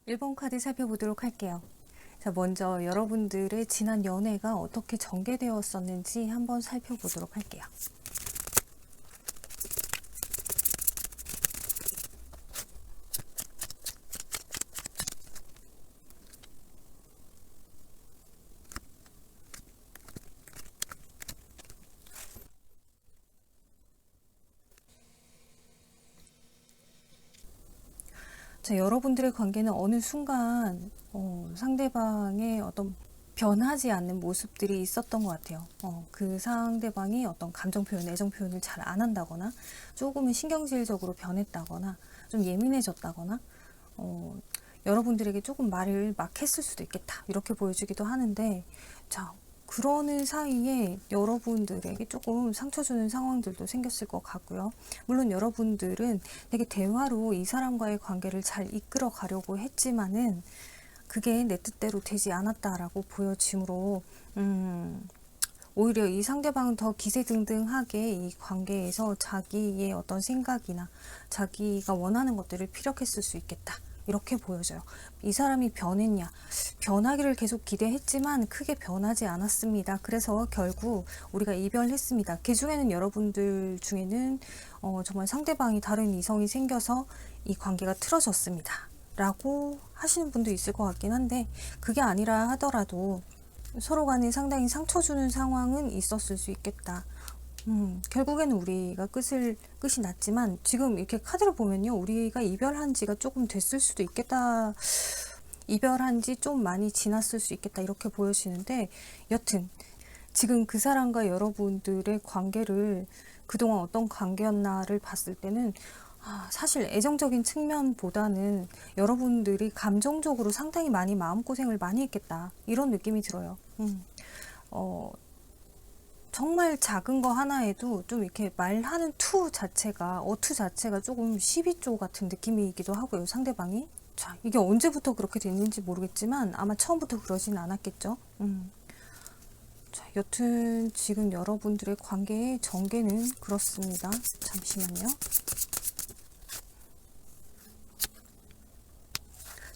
1번 카드 살펴보도록 할게요. 자, 먼저 여러분들의 지난 연애가 어떻게 전개되었었는지 한번 살펴보도록 할게요. 자, 여러분들의 관계는 어느 순간 상대방의 어떤 변하지 않는 모습들이 있었던 것 같아요. 그 상대방이 어떤 감정 표현, 애정 표현을 잘 안 한다거나 조금은 신경질적으로 변했다거나 좀 예민해졌다거나 여러분들에게 조금 말을 막 했을 수도 있겠다 이렇게 보여주기도 하는데, 자, 그러는 사이에 여러분들에게 조금 상처 주는 상황들도 생겼을 것 같고요. 물론 여러분들은 되게 대화로 이 사람과의 관계를 잘 이끌어 가려고 했지만은 그게 내 뜻대로 되지 않았다라고 보여지므로 오히려 이 상대방은 더 기세등등하게 이 관계에서 자기의 어떤 생각이나 자기가 원하는 것들을 피력했을 수 있겠다 이렇게 보여져요. 이 사람이 변했냐? 변하기를 계속 기대했지만 크게 변하지 않았습니다. 그래서 결국 우리가 이별했습니다. 그 중에는 여러분들 중에는 정말 상대방이 다른 이성이 생겨서 이 관계가 틀어졌습니다 라고 하시는 분도 있을 것 같긴 한데, 그게 아니라 하더라도 서로 간에 상당히 상처 주는 상황은 있었을 수 있겠다. 결국에는 우리가 끝이 났지만 지금 이렇게 카드를 보면요, 우리가 이별한 지가 조금 됐을 수도 있겠다, 이별한 지 좀 많이 지났을 수 있겠다 이렇게 보여지는데, 여튼 지금 그 사람과 여러분들의 관계를 그동안 어떤 관계였나를 봤을 때는 사실 애정적인 측면보다는 여러분들이 감정적으로 상당히 많이 마음고생을 많이 했겠다 이런 느낌이 들어요. 정말 작은 거 하나에도 좀 이렇게 말하는 어투 자체가 조금 12조 같은 느낌이기도 하고요, 상대방이. 자, 이게 언제부터 그렇게 됐는지 모르겠지만 아마 처음부터 그러진 않았겠죠. 자, 여튼 지금 여러분들의 관계의 전개는 그렇습니다. 잠시만요.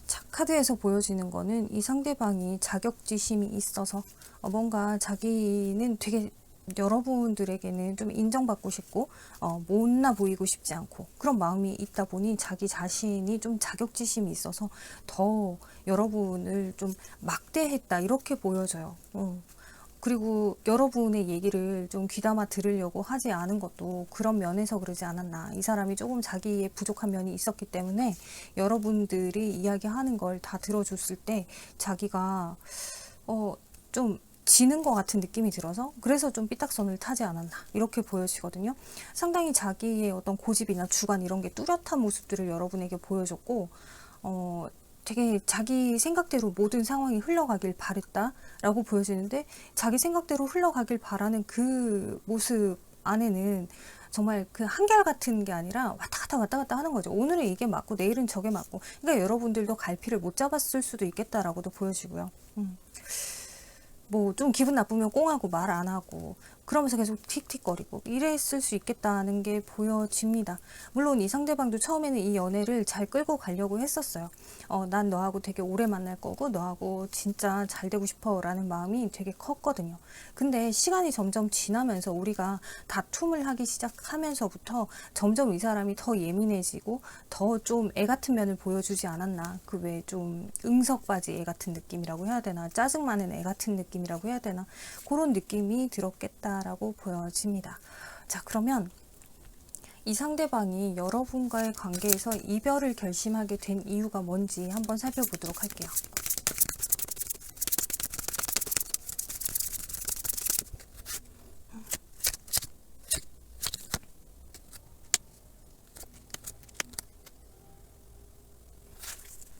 자, 카드에서 보여지는 거는 이 상대방이 자격지심이 있어서 뭔가 자기는 되게 여러분들에게는 좀 인정받고 싶고 못나 보이고 싶지 않고 그런 마음이 있다 보니 자기 자신이 좀 자격지심이 있어서 더 여러분을 좀 막대했다 이렇게 보여져요. 그리고 여러분의 얘기를 좀 귀담아 들으려고 하지 않은 것도 그런 면에서 그러지 않았나. 이 사람이 조금 자기의 부족한 면이 있었기 때문에 여러분들이 이야기하는 걸 다 들어줬을 때 자기가 좀 지는 것 같은 느낌이 들어서 그래서 좀 삐딱선을 타지 않았나 이렇게 보여지거든요. 상당히 자기의 어떤 고집이나 주관 이런 게 뚜렷한 모습들을 여러분에게 보여줬고 되게 자기 생각대로 모든 상황이 흘러가길 바랬다라고 보여지는데, 자기 생각대로 흘러가길 바라는 그 모습 안에는 정말 그 한결같은 게 아니라 왔다 갔다 하는 거죠. 오늘은 이게 맞고 내일은 저게 맞고. 그러니까 여러분들도 갈피를 못 잡았을 수도 있겠다라고도 보여지고요. 뭐 좀 기분 나쁘면 꽁하고 말 안 하고 그러면서 계속 틱틱거리고 이랬을 수 있겠다는 게 보여집니다. 물론 이 상대방도 처음에는 이 연애를 잘 끌고 가려고 했었어요. 난 너하고 되게 오래 만날 거고 너하고 진짜 잘 되고 싶어 라는 마음이 되게 컸거든요. 근데 시간이 점점 지나면서 우리가 다툼을 하기 시작하면서부터 점점 이 사람이 더 예민해지고 더 좀 애 같은 면을 보여주지 않았나. 그 외에 좀 응석바지 애 같은 느낌이라고 해야 되나, 짜증 많은 애 같은 느낌이라고 해야 되나, 그런 느낌이 들었겠다 라고 보여집니다. 자, 그러면 이 상대방이 여러분과의 관계에서 이별을 결심하게 된 이유가 뭔지 한번 살펴보도록 할게요.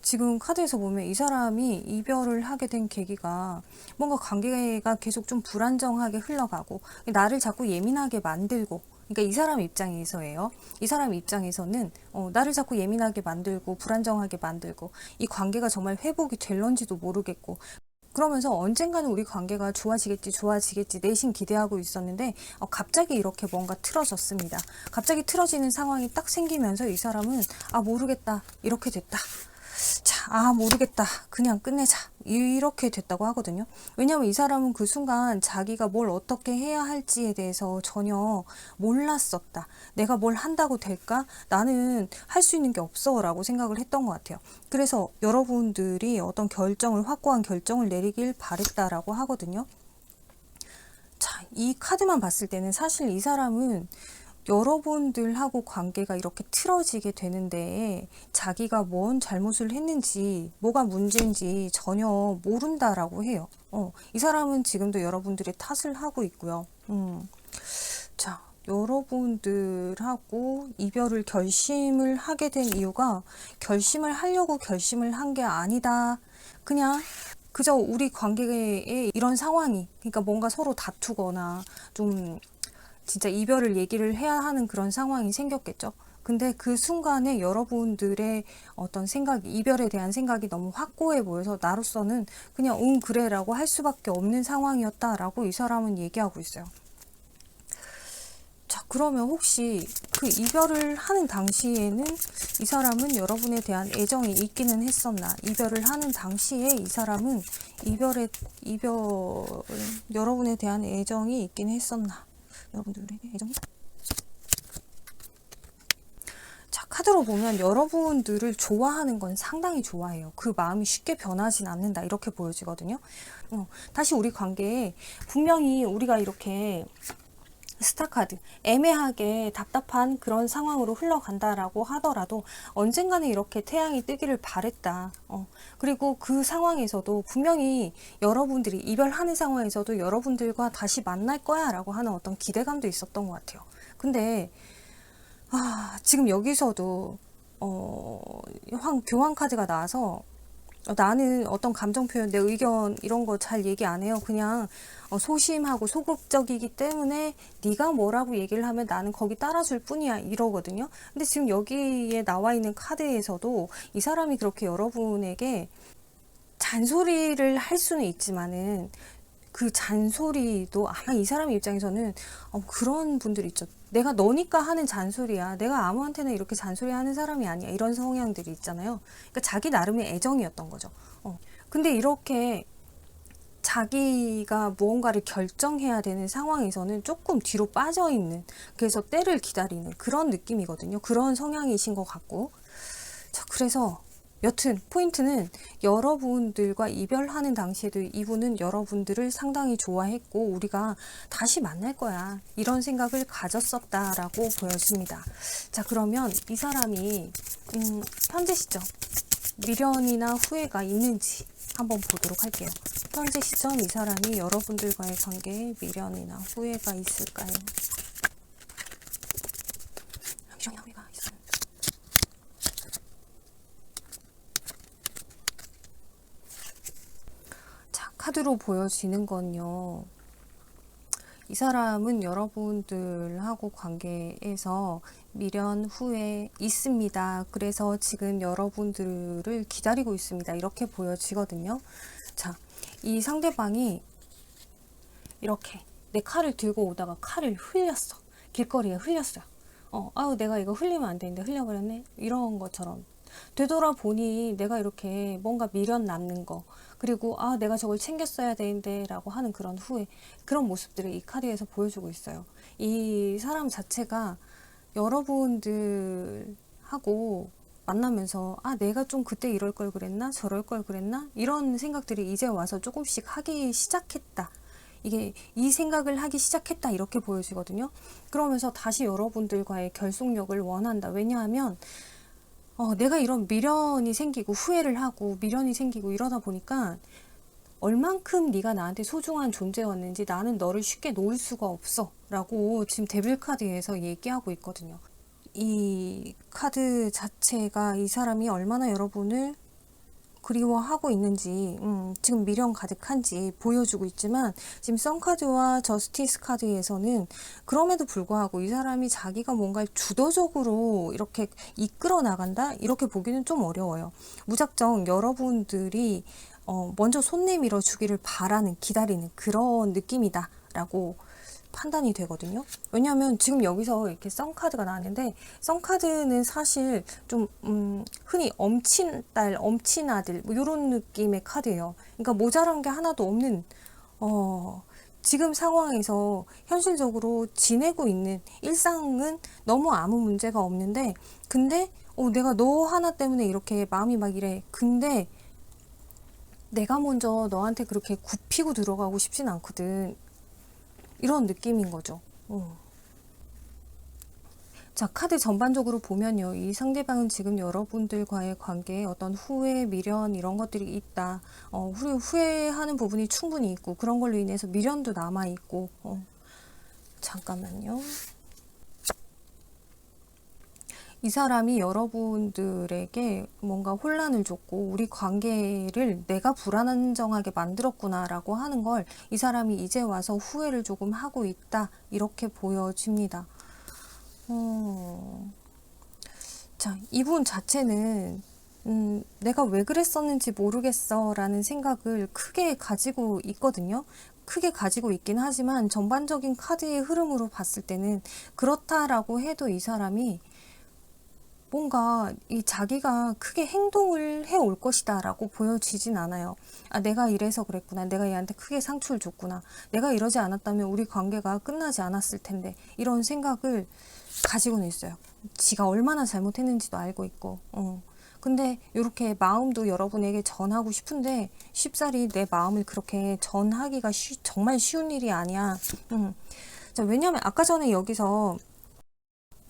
지금 카드에서 보면 이 사람이 이별을 하게 된 계기가 뭔가 관계가 계속 좀 불안정하게 흘러가고 나를 자꾸 예민하게 만들고, 그러니까 이 사람 입장에서예요. 이 사람 입장에서는 나를 자꾸 예민하게 만들고 불안정하게 만들고 이 관계가 정말 회복이 될런지도 모르겠고, 그러면서 언젠가는 우리 관계가 좋아지겠지 내심 기대하고 있었는데 갑자기 이렇게 뭔가 틀어졌습니다. 갑자기 틀어지는 상황이 딱 생기면서 이 사람은 모르겠다 이렇게 됐다. 자, 모르겠다. 그냥 끝내자. 이렇게 됐다고 하거든요. 왜냐하면 이 사람은 그 순간 자기가 뭘 어떻게 해야 할지에 대해서 전혀 몰랐었다. 내가 뭘 한다고 될까? 나는 할 수 있는 게 없어 라고 생각을 했던 것 같아요. 그래서 여러분들이 어떤 결정을, 확고한 결정을 내리길 바랬다라고 하거든요. 자, 이 카드만 봤을 때는 사실 이 사람은 여러분들하고 관계가 이렇게 틀어지게 되는데 자기가 뭔 잘못을 했는지 뭐가 문제인지 전혀 모른다라고 해요. 이 사람은 지금도 여러분들의 탓을 하고 있고요. 자, 여러분들하고 이별을 결심을 하게 된 이유가 결심을 하려고 결심을 한 게 아니다. 그냥 그저 우리 관계에 이런 상황이, 그러니까 뭔가 서로 다투거나 좀 진짜 이별을 얘기를 해야 하는 그런 상황이 생겼겠죠. 근데 그 순간에 여러분들의 어떤 생각이, 이별에 대한 생각이 너무 확고해 보여서 나로서는 그냥 그래 라고 할 수밖에 없는 상황이었다라고 이 사람은 얘기하고 있어요. 자, 그러면 혹시 그 이별을 하는 당시에는 이 사람은 여러분에 대한 애정이 있기는 했었나? 이별을 하는 당시에 이 사람은 여러분에 대한 애정이 있긴 했었나? 여러분들에게 애정이? 자, 카드로 보면 여러분들을 좋아하는 건 상당히 좋아해요. 그 마음이 쉽게 변하진 않는다 이렇게 보여지거든요. 다시 우리 관계에 분명히 우리가 이렇게 스타카드, 애매하게 답답한 그런 상황으로 흘러간다라고 하더라도 언젠가는 이렇게 태양이 뜨기를 바랬다. 그리고 그 상황에서도 분명히 여러분들이 이별하는 상황에서도 여러분들과 다시 만날 거야 라고 하는 어떤 기대감도 있었던 것 같아요. 근데 지금 여기서도 교환 카드가 나와서 나는 어떤 감정 표현, 내 의견 이런 거 잘 얘기 안 해요. 그냥 소심하고 소극적이기 때문에 네가 뭐라고 얘기를 하면 나는 거기 따라줄 뿐이야 이러거든요. 근데 지금 여기에 나와 있는 카드에서도 이 사람이 그렇게 여러분에게 잔소리를 할 수는 있지만은 그 잔소리도 아마 이 사람 입장에서는 그런 분들 있죠. 내가 너니까 하는 잔소리야. 내가 아무한테나 이렇게 잔소리 하는 사람이 아니야. 이런 성향들이 있잖아요. 그러니까 자기 나름의 애정이었던 거죠. 근데 이렇게 자기가 무언가를 결정해야 되는 상황에서는 조금 뒤로 빠져 있는, 그래서 때를 기다리는 그런 느낌이거든요. 그런 성향이신 것 같고. 자, 그래서 여튼 포인트는 여러분들과 이별하는 당시에도 이분은 여러분들을 상당히 좋아했고 우리가 다시 만날 거야 이런 생각을 가졌었다라고 보여집니다. 자, 그러면 이 사람이 현재 시점 미련이나 후회가 있는지 한번 보도록 할게요. 현재 시점 이 사람이 여러분들과의 관계에 미련이나 후회가 있을까요? 미련이나 후회가 있어요. 카드로 보여지는 건요. 이 사람은 여러분들하고 관계에서 미련 후회 있습니다. 그래서 지금 여러분들을 기다리고 있습니다. 이렇게 보여지거든요. 자, 이 상대방이 이렇게 내 칼을 들고 오다가 칼을 흘렸어. 길거리에 흘렸어요. 내가 이거 흘리면 안 되는데 흘려버렸네. 이런 것처럼. 되돌아보니 내가 이렇게 뭔가 미련 남는 거, 그리고 내가 저걸 챙겼어야 되는데 라고 하는 그런 후회, 그런 모습들을 이 카드에서 보여주고 있어요. 이 사람 자체가 여러분들하고 만나면서 내가 좀 그때 이럴 걸 그랬나 저럴 걸 그랬나 이런 생각들이 이제 와서 조금씩 하기 시작했다. 이 생각을 하기 시작했다 이렇게 보여지거든요. 그러면서 다시 여러분들과의 결속력을 원한다. 왜냐하면 내가 이런 미련이 생기고 후회를 하고 미련이 생기고 이러다 보니까 얼만큼 네가 나한테 소중한 존재였는지 나는 너를 쉽게 놓을 수가 없어 라고 지금 데빌 카드에서 얘기하고 있거든요. 이 카드 자체가 이 사람이 얼마나 여러분을 그리워하고 있는지 지금 미련 가득한지 보여주고 있지만 지금 선카드와 저스티스 카드에서는 그럼에도 불구하고 이 사람이 자기가 뭔가 주도적으로 이렇게 이끌어 나간다 이렇게 보기는 좀 어려워요. 무작정 여러분들이 먼저 손 내밀어 주기를 바라는, 기다리는 그런 느낌이다 라고 판단이 되거든요. 왜냐하면 지금 여기서 이렇게 썬카드가 나왔는데, 썬카드는 사실 좀 흔히 엄친 딸, 엄친 아들 뭐 이런 느낌의 카드예요. 그러니까 모자란 게 하나도 없는 지금 상황에서 현실적으로 지내고 있는 일상은 너무 아무 문제가 없는데, 근데 내가 너 하나 때문에 이렇게 마음이 막 이래. 근데 내가 먼저 너한테 그렇게 굽히고 들어가고 싶진 않거든. 이런 느낌인 거죠. 자, 카드 전반적으로 보면요. 이 상대방은 지금 여러분들과의 관계에 어떤 후회, 미련 이런 것들이 있다. 후회하는 부분이 충분히 있고, 그런 걸로 인해서 미련도 남아있고. 잠깐만요. 이 사람이 여러분들에게 뭔가 혼란을 줬고 우리 관계를 내가 불안정하게 만들었구나 라고 하는 걸 이 사람이 이제 와서 후회를 조금 하고 있다, 이렇게 보여집니다. 자, 이분 자체는 내가 왜 그랬었는지 모르겠어 라는 생각을 크게 가지고 있거든요. 크게 가지고 있긴 하지만 전반적인 카드의 흐름으로 봤을 때는 그렇다라고 해도 이 사람이 뭔가 이 자기가 크게 행동을 해올 것이다 라고 보여지진 않아요. 아, 내가 이래서 그랬구나. 내가 얘한테 크게 상처를 줬구나. 내가 이러지 않았다면 우리 관계가 끝나지 않았을 텐데. 이런 생각을 가지고는 있어요. 지가 얼마나 잘못했는지도 알고 있고. 근데 이렇게 마음도 여러분에게 전하고 싶은데 쉽사리 내 마음을 그렇게 전하기가 정말 쉬운 일이 아니야. 자, 왜냐면 아까 전에 여기서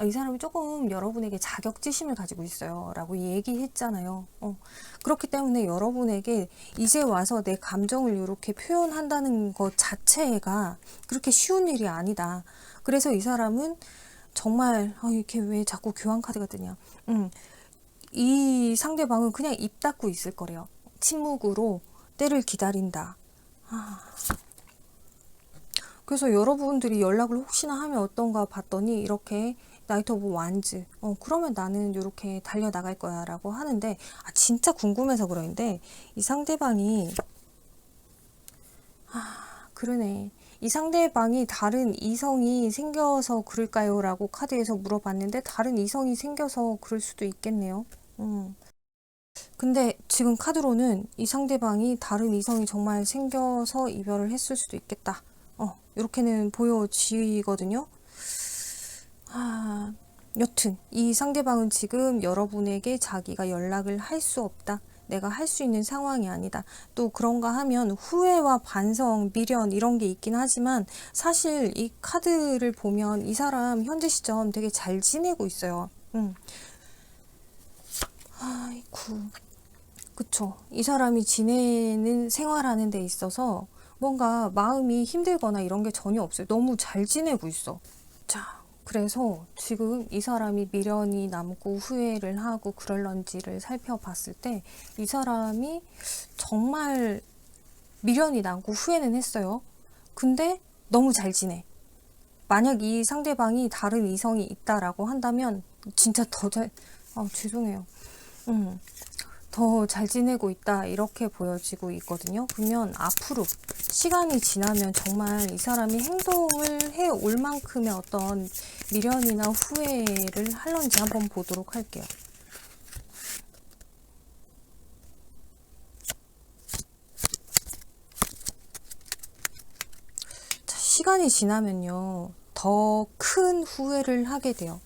이 사람이 조금 여러분에게 자격지심을 가지고 있어요 라고 얘기했잖아요. 그렇기 때문에 여러분에게 이제 와서 내 감정을 이렇게 표현한다는 것 자체가 그렇게 쉬운 일이 아니다. 그래서 이 사람은 정말 이렇게 왜 자꾸 교환 카드가 뜨냐. 이 상대방은 그냥 입 닫고 있을 거래요. 침묵으로 때를 기다린다. 그래서 여러분들이 연락을 혹시나 하면 어떤가 봤더니 이렇게 나이트 오브 완즈, 그러면 나는 이렇게 달려나갈 거야 라고 하는데, 진짜 궁금해서 그러는데 이 상대방이 그러네, 이 상대방이 다른 이성이 생겨서 그럴까요 라고 카드에서 물어봤는데 다른 이성이 생겨서 그럴 수도 있겠네요. 근데 지금 카드로는 이 상대방이 다른 이성이 정말 생겨서 이별을 했을 수도 있겠다, 이렇게는 보여지거든요. 여튼 이 상대방은 지금 여러분에게 자기가 연락을 할 수 없다, 내가 할 수 있는 상황이 아니다, 또 그런가 하면 후회와 반성, 미련 이런 게 있긴 하지만 사실 이 카드를 보면 이 사람 현재 시점 되게 잘 지내고 있어요. 아이쿠, 그쵸. 이 사람이 지내는 생활하는 데 있어서 뭔가 마음이 힘들거나 이런 게 전혀 없어요. 너무 잘 지내고 있어. 자, 그래서 지금 이 사람이 미련이 남고 후회를 하고 그럴런지를 살펴봤을 때 이 사람이 정말 미련이 남고 후회는 했어요. 근데 너무 잘 지내. 만약 이 상대방이 다른 이성이 있다라고 한다면 진짜 더 잘, 죄송해요. 더 잘 지내고 있다, 이렇게 보여지고 있거든요. 그러면 앞으로 시간이 지나면 정말 이 사람이 행동을 해 올 만큼의 어떤 미련이나 후회를 할런지 한번 보도록 할게요. 자, 시간이 지나면요 더 큰 후회를 하게 돼요.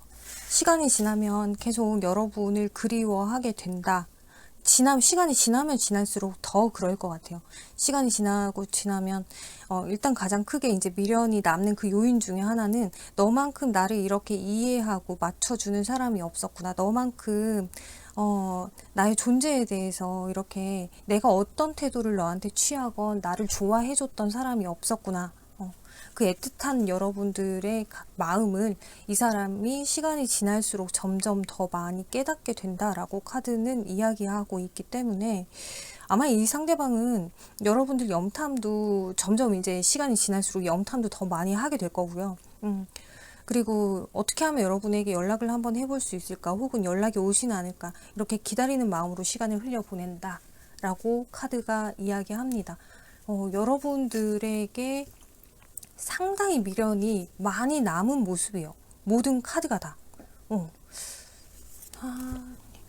시간이 지나면 계속 여러분을 그리워하게 된다. 시간이 지나면 지날수록 더 그럴 것 같아요. 시간이 지나면 일단 가장 크게 이제 미련이 남는 그 요인 중에 하나는 너만큼 나를 이렇게 이해하고 맞춰주는 사람이 없었구나. 너만큼 나의 존재에 대해서 이렇게 내가 어떤 태도를 너한테 취하건 나를 좋아해줬던 사람이 없었구나. 그 애틋한 여러분들의 마음을 이 사람이 시간이 지날수록 점점 더 많이 깨닫게 된다라고 카드는 이야기하고 있기 때문에 아마 이 상대방은 여러분들 염탐도 점점 이제 시간이 지날수록 염탐도 더 많이 하게 될 거고요. 그리고 어떻게 하면 여러분에게 연락을 한번 해볼 수 있을까, 혹은 연락이 오지는 않을까, 이렇게 기다리는 마음으로 시간을 흘려보낸다 라고 카드가 이야기합니다. 여러분들에게 상당히 미련이 많이 남은 모습이에요. 모든 카드가 다.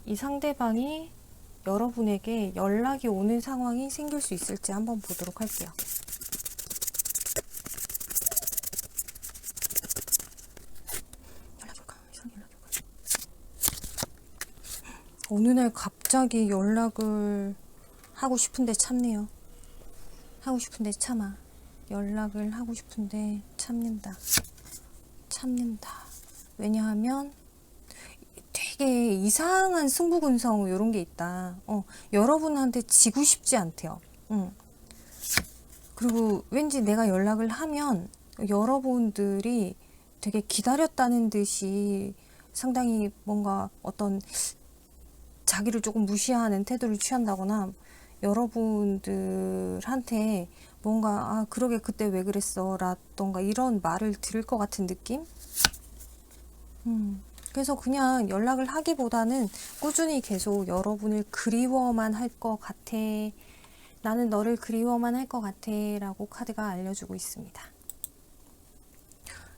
이 상대방이 여러분에게 연락이 오는 상황이 생길 수 있을지 한번 보도록 할게요. 어느 날 갑자기 연락을 하고 싶은데 참네요. 하고 싶은데 참아. 연락을 하고 싶은데 참는다. 왜냐하면 되게 이상한 승부근성 이런 게 있다. 여러분한테 지고 싶지 않대요. 그리고 왠지 내가 연락을 하면 여러분들이 되게 기다렸다는 듯이 상당히 뭔가 어떤 자기를 조금 무시하는 태도를 취한다거나 여러분들한테 뭔가 그러게 그때 왜 그랬어 라던가 이런 말을 들을 것 같은 느낌? 그래서 그냥 연락을 하기보다는 꾸준히 계속 여러분을 그리워만 할 것 같아. 나는 너를 그리워만 할 것 같아 라고 카드가 알려주고 있습니다.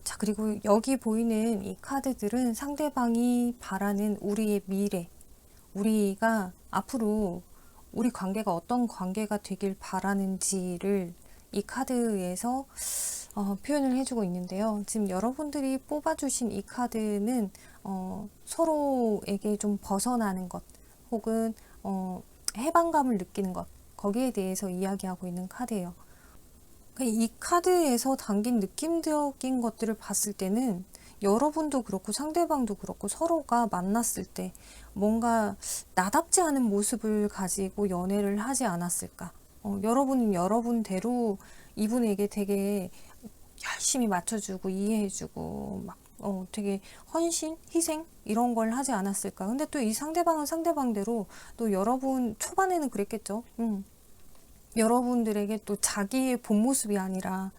자, 그리고 여기 보이는 이 카드들은 상대방이 바라는 우리의 미래, 우리가 앞으로 우리 관계가 어떤 관계가 되길 바라는지를 이 카드에서 표현을 해주고 있는데요. 지금 여러분들이 뽑아주신 이 카드는 서로에게 좀 벗어나는 것 혹은 해방감을 느끼는 것, 거기에 대해서 이야기하고 있는 카드예요. 이 카드에서 담긴 느낌적인 것들을 봤을 때는 여러분도 그렇고 상대방도 그렇고 서로가 만났을 때 뭔가 나답지 않은 모습을 가지고 연애를 하지 않았을까. 여러분은 여러분대로 이분에게 되게 열심히 맞춰주고 이해해주고 막 되게 헌신, 희생 이런 걸 하지 않았을까. 근데 또 이 상대방은 상대방대로 또 여러분 초반에는 그랬겠죠. 여러분들에게 또 자기의 본 모습이 아니라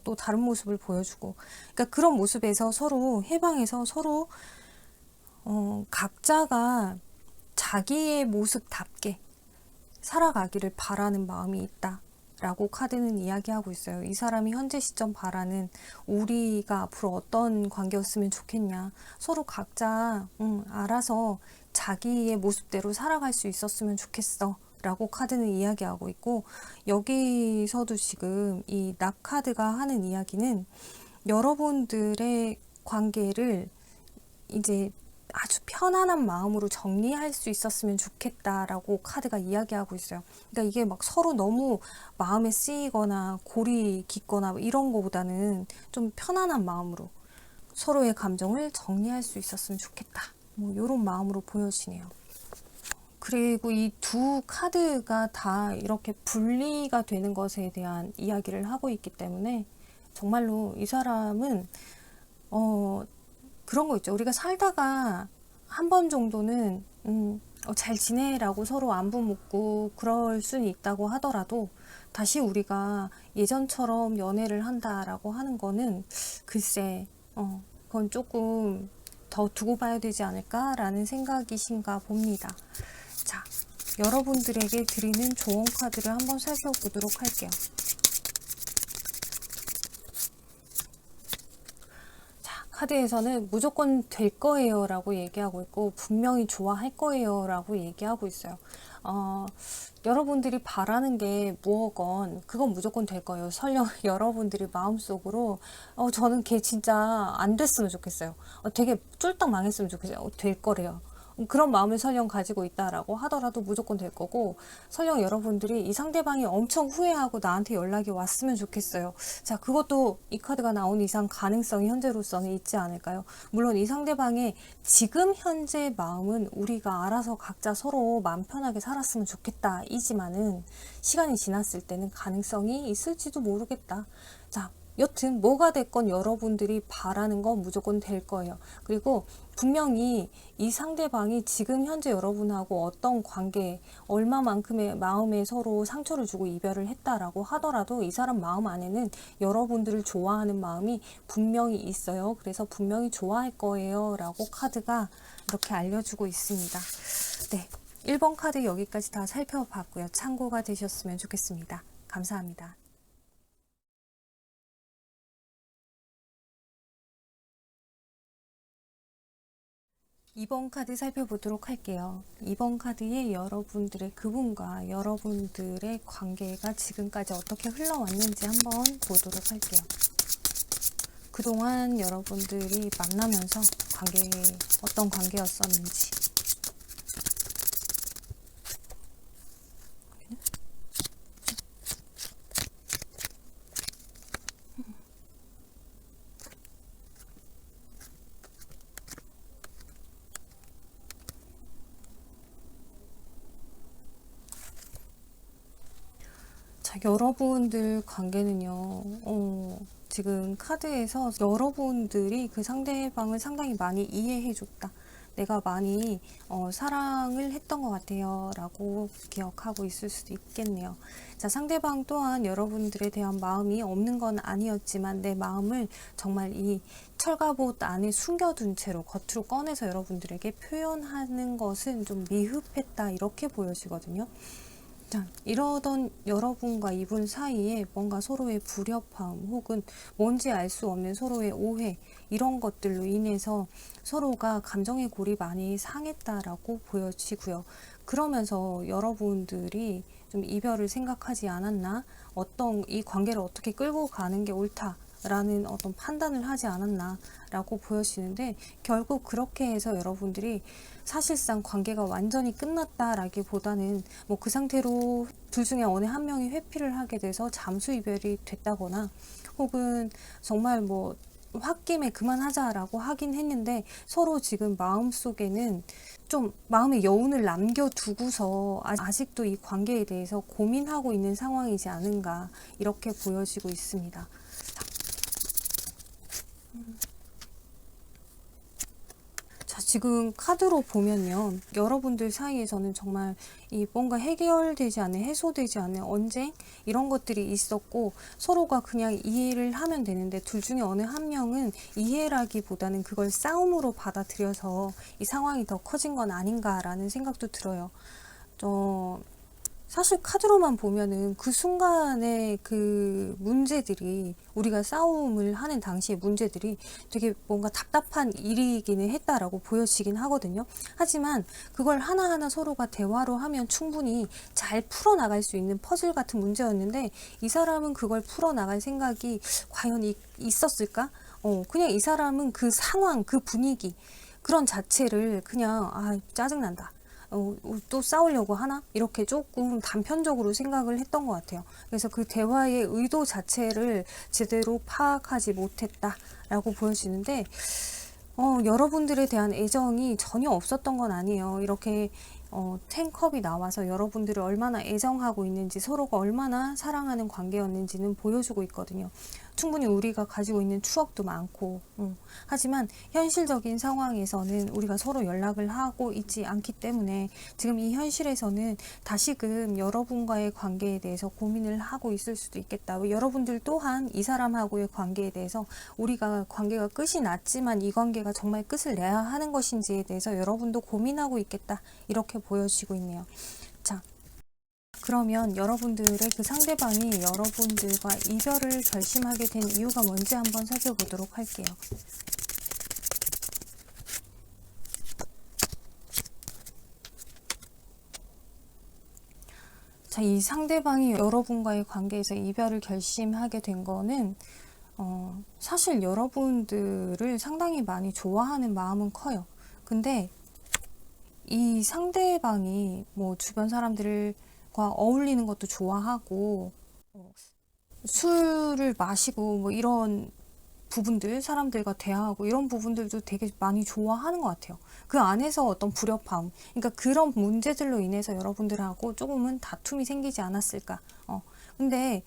또 다른 모습을 보여주고, 그러니까 그런 모습에서 서로 해방해서 서로 각자가 자기의 모습답게 살아가기를 바라는 마음이 있다 라고 카드는 이야기하고 있어요. 이 사람이 현재 시점 바라는 우리가 앞으로 어떤 관계였으면 좋겠냐, 서로 각자 알아서 자기의 모습대로 살아갈 수 있었으면 좋겠어 라고 카드는 이야기하고 있고, 여기서도 지금 이 낙카드가 하는 이야기는 여러분들의 관계를 이제 아주 편안한 마음으로 정리할 수 있었으면 좋겠다라고 카드가 이야기하고 있어요. 그러니까 이게 막 서로 너무 마음에 쓰이거나 골이 깊거나 이런 거보다는 좀 편안한 마음으로 서로의 감정을 정리할 수 있었으면 좋겠다. 뭐 이런 마음으로 보여지네요. 그리고 이 두 카드가 다 이렇게 분리가 되는 것에 대한 이야기를 하고 있기 때문에 정말로 이 사람은 그런 거 있죠. 우리가 살다가 한 번 정도는 잘 지내라고 서로 안부 묻고 그럴 수는 있다고 하더라도 다시 우리가 예전처럼 연애를 한다라고 하는 거는 글쎄 그건 조금 더 두고 봐야 되지 않을까라는 생각이신가 봅니다. 자, 여러분들에게 드리는 조언 카드를 한번 살펴보도록 할게요. 자, 카드에서는 무조건 될 거예요 라고 얘기하고 있고 분명히 좋아할 거예요 라고 얘기하고 있어요. 여러분들이 바라는 게 무엇건 그건 무조건 될 거예요. 설령 여러분들이 마음속으로 저는 걔 진짜 안 됐으면 좋겠어요. 되게 쫄딱 망했으면 좋겠어요. 될 거래요. 그런 마음을 설령 가지고 있다라고 하더라도 무조건 될 거고, 설령 여러분들이 이 상대방이 엄청 후회하고 나한테 연락이 왔으면 좋겠어요. 자, 그것도 이 카드가 나온 이상 가능성이 현재로서는 있지 않을까요? 물론 이 상대방의 지금 현재 마음은 우리가 알아서 각자 서로 마음 편하게 살았으면 좋겠다 이지만은 시간이 지났을 때는 가능성이 있을지도 모르겠다. 자, 여튼 뭐가 됐건 여러분들이 바라는 건 무조건 될 거예요. 그리고 분명히 이 상대방이 지금 현재 여러분하고 어떤 관계, 얼마만큼의 마음에 서로 상처를 주고 이별을 했다라고 하더라도 이 사람 마음 안에는 여러분들을 좋아하는 마음이 분명히 있어요. 그래서 분명히 좋아할 거예요 라고 카드가 이렇게 알려주고 있습니다. 네, 1번 카드 여기까지 다 살펴봤고요. 참고가 되셨으면 좋겠습니다. 감사합니다. 2번 카드 살펴보도록 할게요. 2번 카드에 여러분들의 그분과 여러분들의 관계가 지금까지 어떻게 흘러왔는지 한번 보도록 할게요. 그동안 여러분들이 만나면서 어떤 관계였었는지. 자, 여러분들 관계는요, 지금 카드에서 여러분들이 그 상대방을 상당히 많이 이해해줬다. 내가 많이 사랑을 했던 것 같아요. 라고 기억하고 있을 수도 있겠네요. 자, 상대방 또한 여러분들에 대한 마음이 없는 건 아니었지만 내 마음을 정말 이 철갑옷 안에 숨겨둔 채로 겉으로 꺼내서 여러분들에게 표현하는 것은 좀 미흡했다. 이렇게 보여지거든요. 자, 이러던 여러분과 이분 사이에 뭔가 서로의 불협화음 혹은 뭔지 알 수 없는 서로의 오해 이런 것들로 인해서 서로가 감정의 골이 많이 상했다라고 보여지고요. 그러면서 여러분들이 좀 이별을 생각하지 않았나, 이 관계를 어떻게 끌고 가는 게 옳다라는 어떤 판단을 하지 않았나라고 보여지는데, 결국 그렇게 해서 여러분들이 사실상 관계가 완전히 끝났다라기보다는 뭐 그 상태로 둘 중에 어느 한 명이 회피를 하게 돼서 잠수 이별이 됐다거나, 혹은 정말 뭐 홧김에 그만하자라고 하긴 했는데 서로 지금 마음속에는 좀 마음의 여운을 남겨두고서 아직도 이 관계에 대해서 고민하고 있는 상황이지 않은가, 이렇게 보여지고 있습니다. 자, 지금 카드로 보면요, 여러분들 사이에서는 정말 이 뭔가 해결되지 않은, 해소되지 않은 언쟁 이런 것들이 있었고, 서로가 그냥 이해를 하면 되는데 둘 중에 어느 한 명은 이해라기보다는 그걸 싸움으로 받아들여서 이 상황이 더 커진 건 아닌가라는 생각도 들어요. 사실 카드로만 보면은 그 순간의 그 문제들이, 우리가 싸움을 하는 당시의 문제들이 되게 뭔가 답답한 일이기는 했다라고 보여지긴 하거든요. 하지만 그걸 하나하나 서로가 대화로 하면 충분히 잘 풀어나갈 수 있는 퍼즐 같은 문제였는데, 이 사람은 그걸 풀어나갈 생각이 과연 있었을까? 그냥 이 사람은 그 상황, 그 분위기, 그런 자체를 그냥 짜증난다, 또 싸우려고 하나? 이렇게 조금 단편적으로 생각을 했던 것 같아요. 그래서 그 대화의 의도 자체를 제대로 파악하지 못했다라고 보여지는데, 여러분들에 대한 애정이 전혀 없었던 건 아니에요. 이렇게 10컵이 나와서 여러분들을 얼마나 애정하고 있는지, 서로가 얼마나 사랑하는 관계였는지는 보여주고 있거든요. 충분히 우리가 가지고 있는 추억도 많고, 하지만 현실적인 상황에서는 우리가 서로 연락을 하고 있지 않기 때문에 지금 이 현실에서는 다시금 여러분과의 관계에 대해서 고민을 하고 있을 수도 있겠다. 여러분들 또한 이 사람하고의 관계에 대해서 우리가 관계가 끝이 났지만 이 관계가 정말 끝을 내야 하는 것인지에 대해서 여러분도 고민하고 있겠다, 이렇게 보여지고 있네요. 자, 그러면 여러분들의 그 상대방이 여러분들과 이별을 결심하게 된 이유가 뭔지 한번 살펴보도록 할게요. 자, 이 상대방이 여러분과의 관계에서 이별을 결심하게 된 거는 사실 여러분들을 상당히 많이 좋아하는 마음은 커요. 근데 이 상대방이 뭐 주변 사람들과 어울리는 것도 좋아하고, 술을 마시고 뭐 이런 부분들, 사람들과 대화하고 이런 부분들도 되게 많이 좋아하는 것 같아요. 그 안에서 어떤 불협화음, 그러니까 그런 문제들로 인해서 여러분들하고 조금은 다툼이 생기지 않았을까. 근데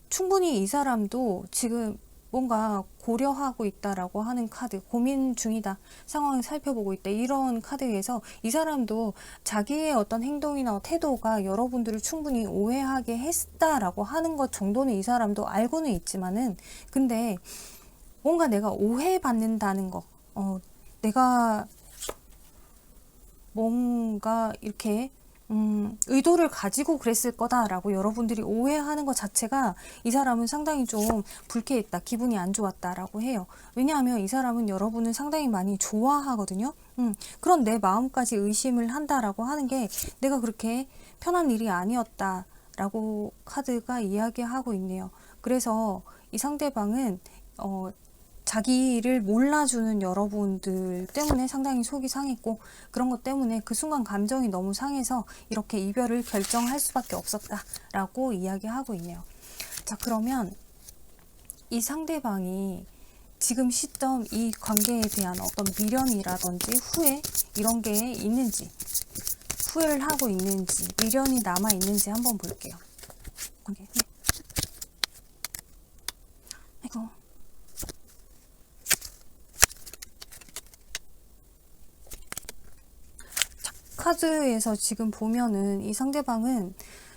충분히 이 사람도 지금 뭔가 고려하고 있다라고 하는 카드, 고민 중이다, 상황을 살펴보고 있다, 이런 카드에서 이 사람도 자기의 어떤 행동이나 태도가 여러분들을 충분히 오해하게 했다라고 하는 것 정도는 이 사람도 알고는 있지만은, 근데 뭔가 내가 오해받는다는 거, 내가 뭔가 이렇게 의도를 가지고 그랬을 거다라고 여러분들이 오해하는 것 자체가 이 사람은 상당히 좀 불쾌했다, 기분이 안 좋았다라고 해요. 왜냐하면 이 사람은 여러분을 상당히 많이 좋아하거든요. 그런 내 마음까지 의심을 한다라고 하는 게 내가 그렇게 편한 일이 아니었다라고 카드가 이야기하고 있네요. 그래서 이 상대방은 자기를 몰라주는 여러분들 때문에 상당히 속이 상했고, 그런 것 때문에 그 순간 감정이 너무 상해서 이렇게 이별을 결정할 수밖에 없었다라고 이야기하고 있네요. 자, 그러면 이 상대방이 지금 시점 이 관계에 대한 어떤 미련이라든지 후회 이런 게 있는지, 후회를 하고 있는지, 미련이 남아 있는지 한번 볼게요. 관계. 네. 아이고. 카드에서 지금 보면은 이 상대방은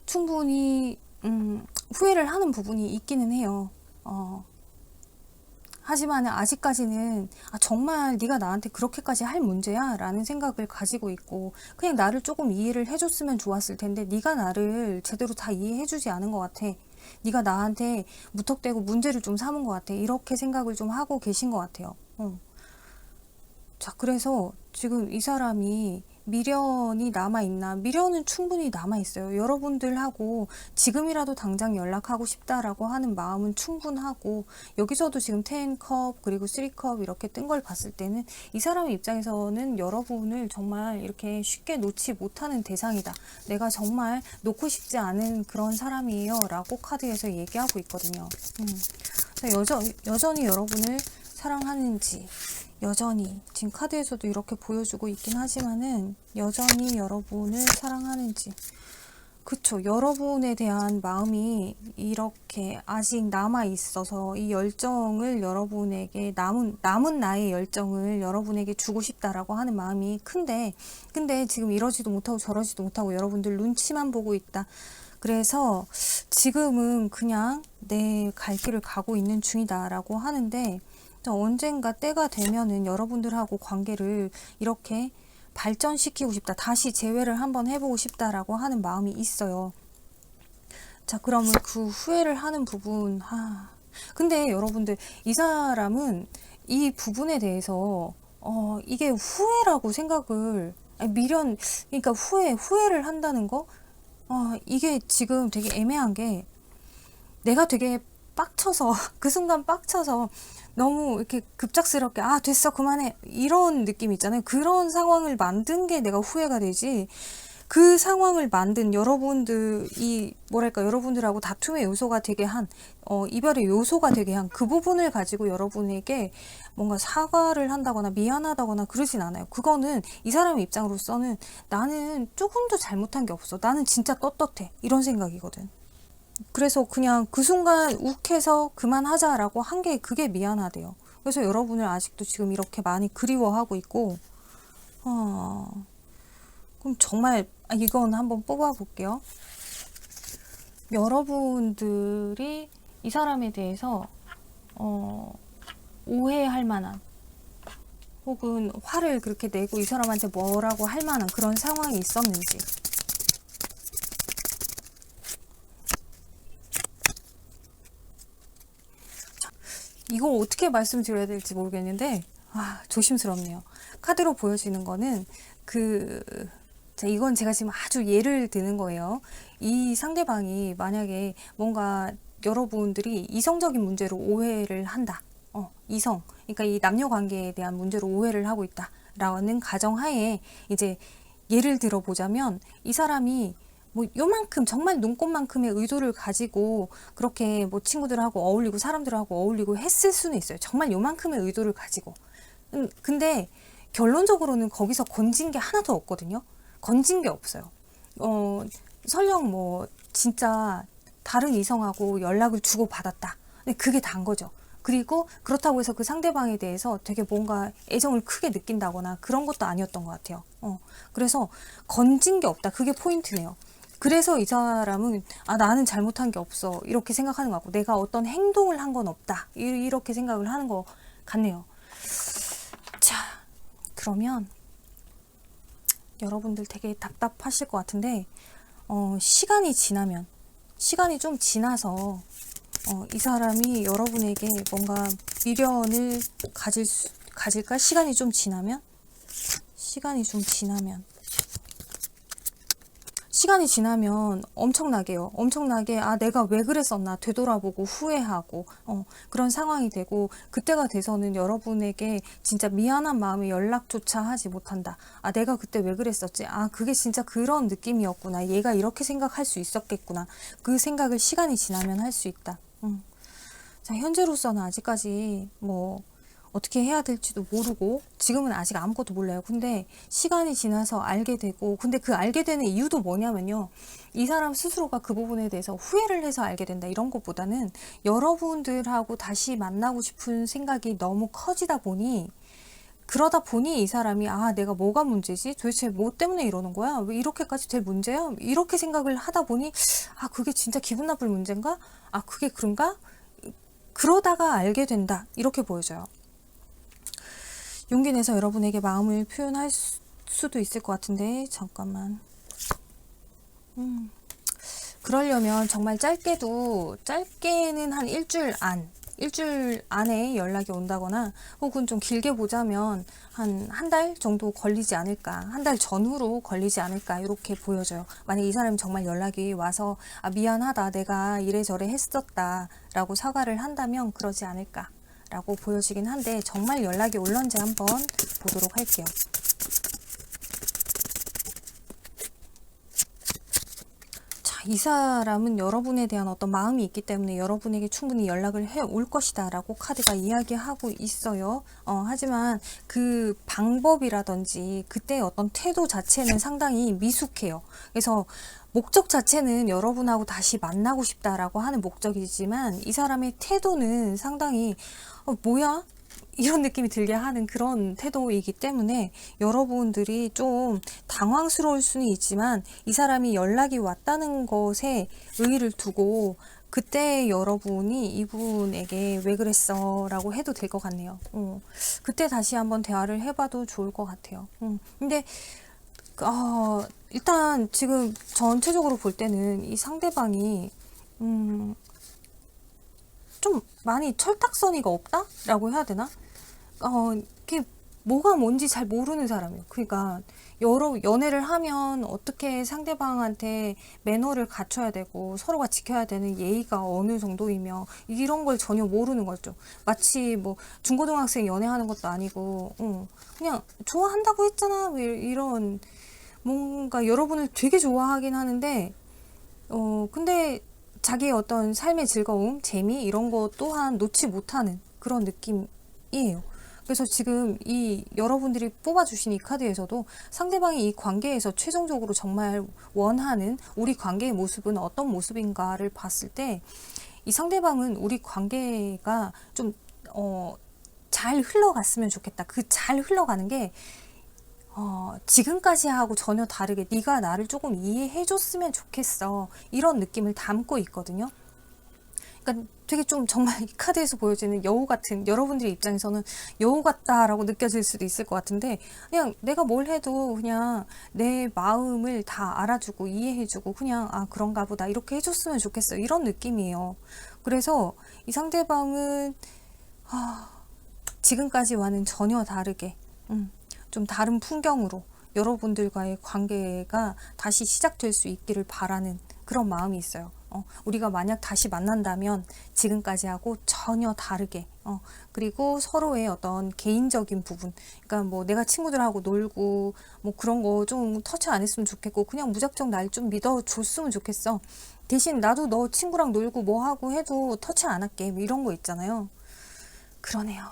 충분히 후회를 하는 부분이 있기는 해요. 하지만 아직까지는 정말 네가 나한테 그렇게까지 할 문제야? 라는 생각을 가지고 있고, 그냥 나를 조금 이해를 해줬으면 좋았을 텐데 네가 나를 제대로 다 이해해주지 않은 것 같아. 네가 나한테 무턱대고 문제를 좀 삼은 것 같아. 이렇게 생각을 좀 하고 계신 것 같아요. 자, 그래서 지금 이 사람이 미련이 남아있나? 미련은 충분히 남아있어요. 여러분들하고 지금이라도 당장 연락하고 싶다라고 하는 마음은 충분하고, 여기서도 지금 10컵 그리고 3컵 이렇게 뜬 걸 봤을 때는 이 사람 입장에서는 여러분을 정말 이렇게 쉽게 놓지 못하는 대상이다. 내가 정말 놓고 싶지 않은 그런 사람이에요. 라고 카드에서 얘기하고 있거든요. 여전히 여러분을 사랑하는지, 여전히 지금 카드에서도 이렇게 보여주고 있긴 하지만은 여전히 여러분을 사랑하는지, 그쵸, 여러분에 대한 마음이 이렇게 아직 남아 있어서 이 열정을 여러분에게 남은 나의 열정을 여러분에게 주고 싶다라고 하는 마음이 큰데, 근데 지금 이러지도 못하고 저러지도 못하고 여러분들 눈치만 보고 있다. 그래서 지금은 그냥 내 갈 길을 가고 있는 중이다라고 하는데, 언젠가 때가 되면은 여러분들하고 관계를 이렇게 발전시키고 싶다, 다시 재회를 한번 해보고 싶다라고 하는 마음이 있어요. 자, 그러면 그 후회를 하는 부분, 근데 여러분들 이 사람은 이 부분에 대해서 이게 후회라고 생각을, 미련, 그러니까 후회를 한다는 거, 이게 지금 되게 애매한 게, 내가 되게 빡쳐서 그 순간 빡쳐서 너무 이렇게 급작스럽게 됐어 그만해 이런 느낌 있잖아요. 그런 상황을 만든 게 내가 후회가 되지, 그 상황을 만든 여러분들이 뭐랄까, 여러분들하고 다툼의 요소가 되게 한 이별의 요소가 되게 한 그 부분을 가지고 여러분에게 뭔가 사과를 한다거나 미안하다거나 그러진 않아요. 그거는 이 사람의 입장으로서는 나는 조금도 잘못한 게 없어, 나는 진짜 떳떳해, 이런 생각이거든. 그래서 그냥 그 순간 욱해서 그만하자라고 한 게 그게 미안하대요. 그래서 여러분을 아직도 지금 이렇게 많이 그리워하고 있고, 그럼 정말 이건 한번 뽑아 볼게요. 여러분들이 이 사람에 대해서 오해할 만한, 혹은 화를 그렇게 내고 이 사람한테 뭐라고 할 만한 그런 상황이 있었는지. 이걸 어떻게 말씀드려야 될지 모르겠는데 조심스럽네요. 카드로 보여지는 거는 이건 제가 지금 아주 예를 드는 거예요. 이 상대방이 만약에 뭔가 여러분들이 이성적인 문제로 오해를 한다. 이성, 그러니까 이 남녀 관계에 대한 문제로 오해를 하고 있다라는 가정하에 이제 예를 들어 보자면, 이 사람이 뭐 요만큼, 정말 눈꽃만큼의 의도를 가지고 그렇게 뭐 친구들하고 어울리고 사람들하고 어울리고 했을 수는 있어요. 정말 요만큼의 의도를 가지고. 근데 결론적으로는 거기서 건진 게 하나도 없거든요. 건진 게 없어요. 설령 뭐 진짜 다른 이성하고 연락을 주고 받았다. 근데 그게 단 거죠. 그리고 그렇다고 해서 그 상대방에 대해서 되게 뭔가 애정을 크게 느낀다거나 그런 것도 아니었던 것 같아요. 그래서 건진 게 없다. 그게 포인트네요. 그래서 이 사람은 나는 잘못한 게 없어, 이렇게 생각하는 것 같고, 내가 어떤 행동을 한 건 없다, 이렇게 생각을 하는 것 같네요. 자, 그러면 여러분들 되게 답답하실 것 같은데 시간이 지나면 시간이 좀 지나서 이 사람이 여러분에게 뭔가 미련을 가질까? 시간이 좀 지나면 엄청나게요. 엄청나게 아 내가 왜 그랬었나 되돌아보고 후회하고 그런 상황이 되고 그때가 돼서는 여러분에게 진짜 미안한 마음에 연락조차 하지 못한다. 아 내가 그때 왜 그랬었지? 아 그게 진짜 그런 느낌이었구나. 얘가 이렇게 생각할 수 있었겠구나. 그 생각을 시간이 지나면 할 수 있다. 자, 현재로서는 아직까지 뭐 어떻게 해야 될지도 모르고 지금은 아직 아무것도 몰라요. 근데 시간이 지나서 알게 되고 근데 그 알게 되는 이유도 뭐냐면요. 이 사람 스스로가 그 부분에 대해서 후회를 해서 알게 된다 이런 것보다는 여러분들하고 다시 만나고 싶은 생각이 너무 커지다 보니 그러다 보니 이 사람이 아 내가 뭐가 문제지? 도대체 뭐 때문에 이러는 거야? 왜 이렇게까지 될 문제야? 이렇게 생각을 하다 보니 아 그게 진짜 기분 나쁠 문제인가? 아 그게 그런가? 그러다가 알게 된다 이렇게 보여져요. 용기 내서 여러분에게 마음을 표현할 수도 있을 것 같은데 잠깐만. 그러려면 정말 짧게는 한 일주일 안에 연락이 온다거나 혹은 좀 길게 보자면 한 달 정도 걸리지 않을까, 한 달 전후로 걸리지 않을까 이렇게 보여져요. 만약 이 사람이 정말 연락이 와서 아 미안하다 내가 이래저래 했었다 라고 사과를 한다면 그러지 않을까 라고 보여지긴 한데 정말 연락이 올런지 한번 보도록 할게요. 자, 이 사람은 여러분에 대한 어떤 마음이 있기 때문에 여러분에게 충분히 연락을 해 올 것이다 라고 카드가 이야기하고 있어요. 하지만 그 방법이라든지 그때의 어떤 태도 자체는 상당히 미숙해요. 그래서 목적 자체는 여러분하고 다시 만나고 싶다라고 하는 목적이지만 이 사람의 태도는 상당히 뭐야? 이런 느낌이 들게 하는 그런 태도이기 때문에 여러분들이 좀 당황스러울 수는 있지만 이 사람이 연락이 왔다는 것에 의의를 두고 그때 여러분이 이분에게 왜 그랬어? 라고 해도 될 것 같네요. 그때 다시 한번 대화를 해봐도 좋을 것 같아요. 근데 일단 지금 전체적으로 볼 때는 이 상대방이 좀 많이 철딱서니가 없다? 라고 해야 되나? 이게 뭐가 뭔지 잘 모르는 사람이에요. 그러니까 여러 연애를 하면 어떻게 상대방한테 매너를 갖춰야 되고 서로가 지켜야 되는 예의가 어느 정도이며 이런 걸 전혀 모르는 거죠. 마치 뭐 중고등학생 연애하는 것도 아니고 그냥 좋아한다고 했잖아 이런 뭔가 여러분을 되게 좋아하긴 하는데 근데 자기의 어떤 삶의 즐거움, 재미 이런 거 또한 놓지 못하는 그런 느낌이에요. 그래서 지금 이 여러분들이 뽑아주신 이 카드에서도 상대방이 이 관계에서 최종적으로 정말 원하는 우리 관계의 모습은 어떤 모습인가를 봤을 때 이 상대방은 우리 관계가 좀 잘 흘러갔으면 좋겠다. 그 잘 흘러가는 게 지금까지 하고 전혀 다르게 네가 나를 조금 이해해 줬으면 좋겠어 이런 느낌을 담고 있거든요. 그러니까 되게 좀 정말 이 카드에서 보여지는 여우 같은 여러분들의 입장에서는 여우 같다라고 느껴질 수도 있을 것 같은데 그냥 내가 뭘 해도 그냥 내 마음을 다 알아주고 이해해주고 그냥 아 그런가 보다 이렇게 해줬으면 좋겠어 이런 느낌이에요. 그래서 이 상대방은 지금까지와는 전혀 다르게 좀 다른 풍경으로 여러분들과의 관계가 다시 시작될 수 있기를 바라는 그런 마음이 있어요. 우리가 만약 다시 만난다면 지금까지하고 전혀 다르게 그리고 서로의 어떤 개인적인 부분 그러니까 뭐 내가 친구들하고 놀고 뭐 그런 거 좀 터치 안 했으면 좋겠고 그냥 무작정 날 좀 믿어줬으면 좋겠어. 대신 나도 너 친구랑 놀고 뭐 하고 해도 터치 안 할게 뭐 이런 거 있잖아요. 그러네요.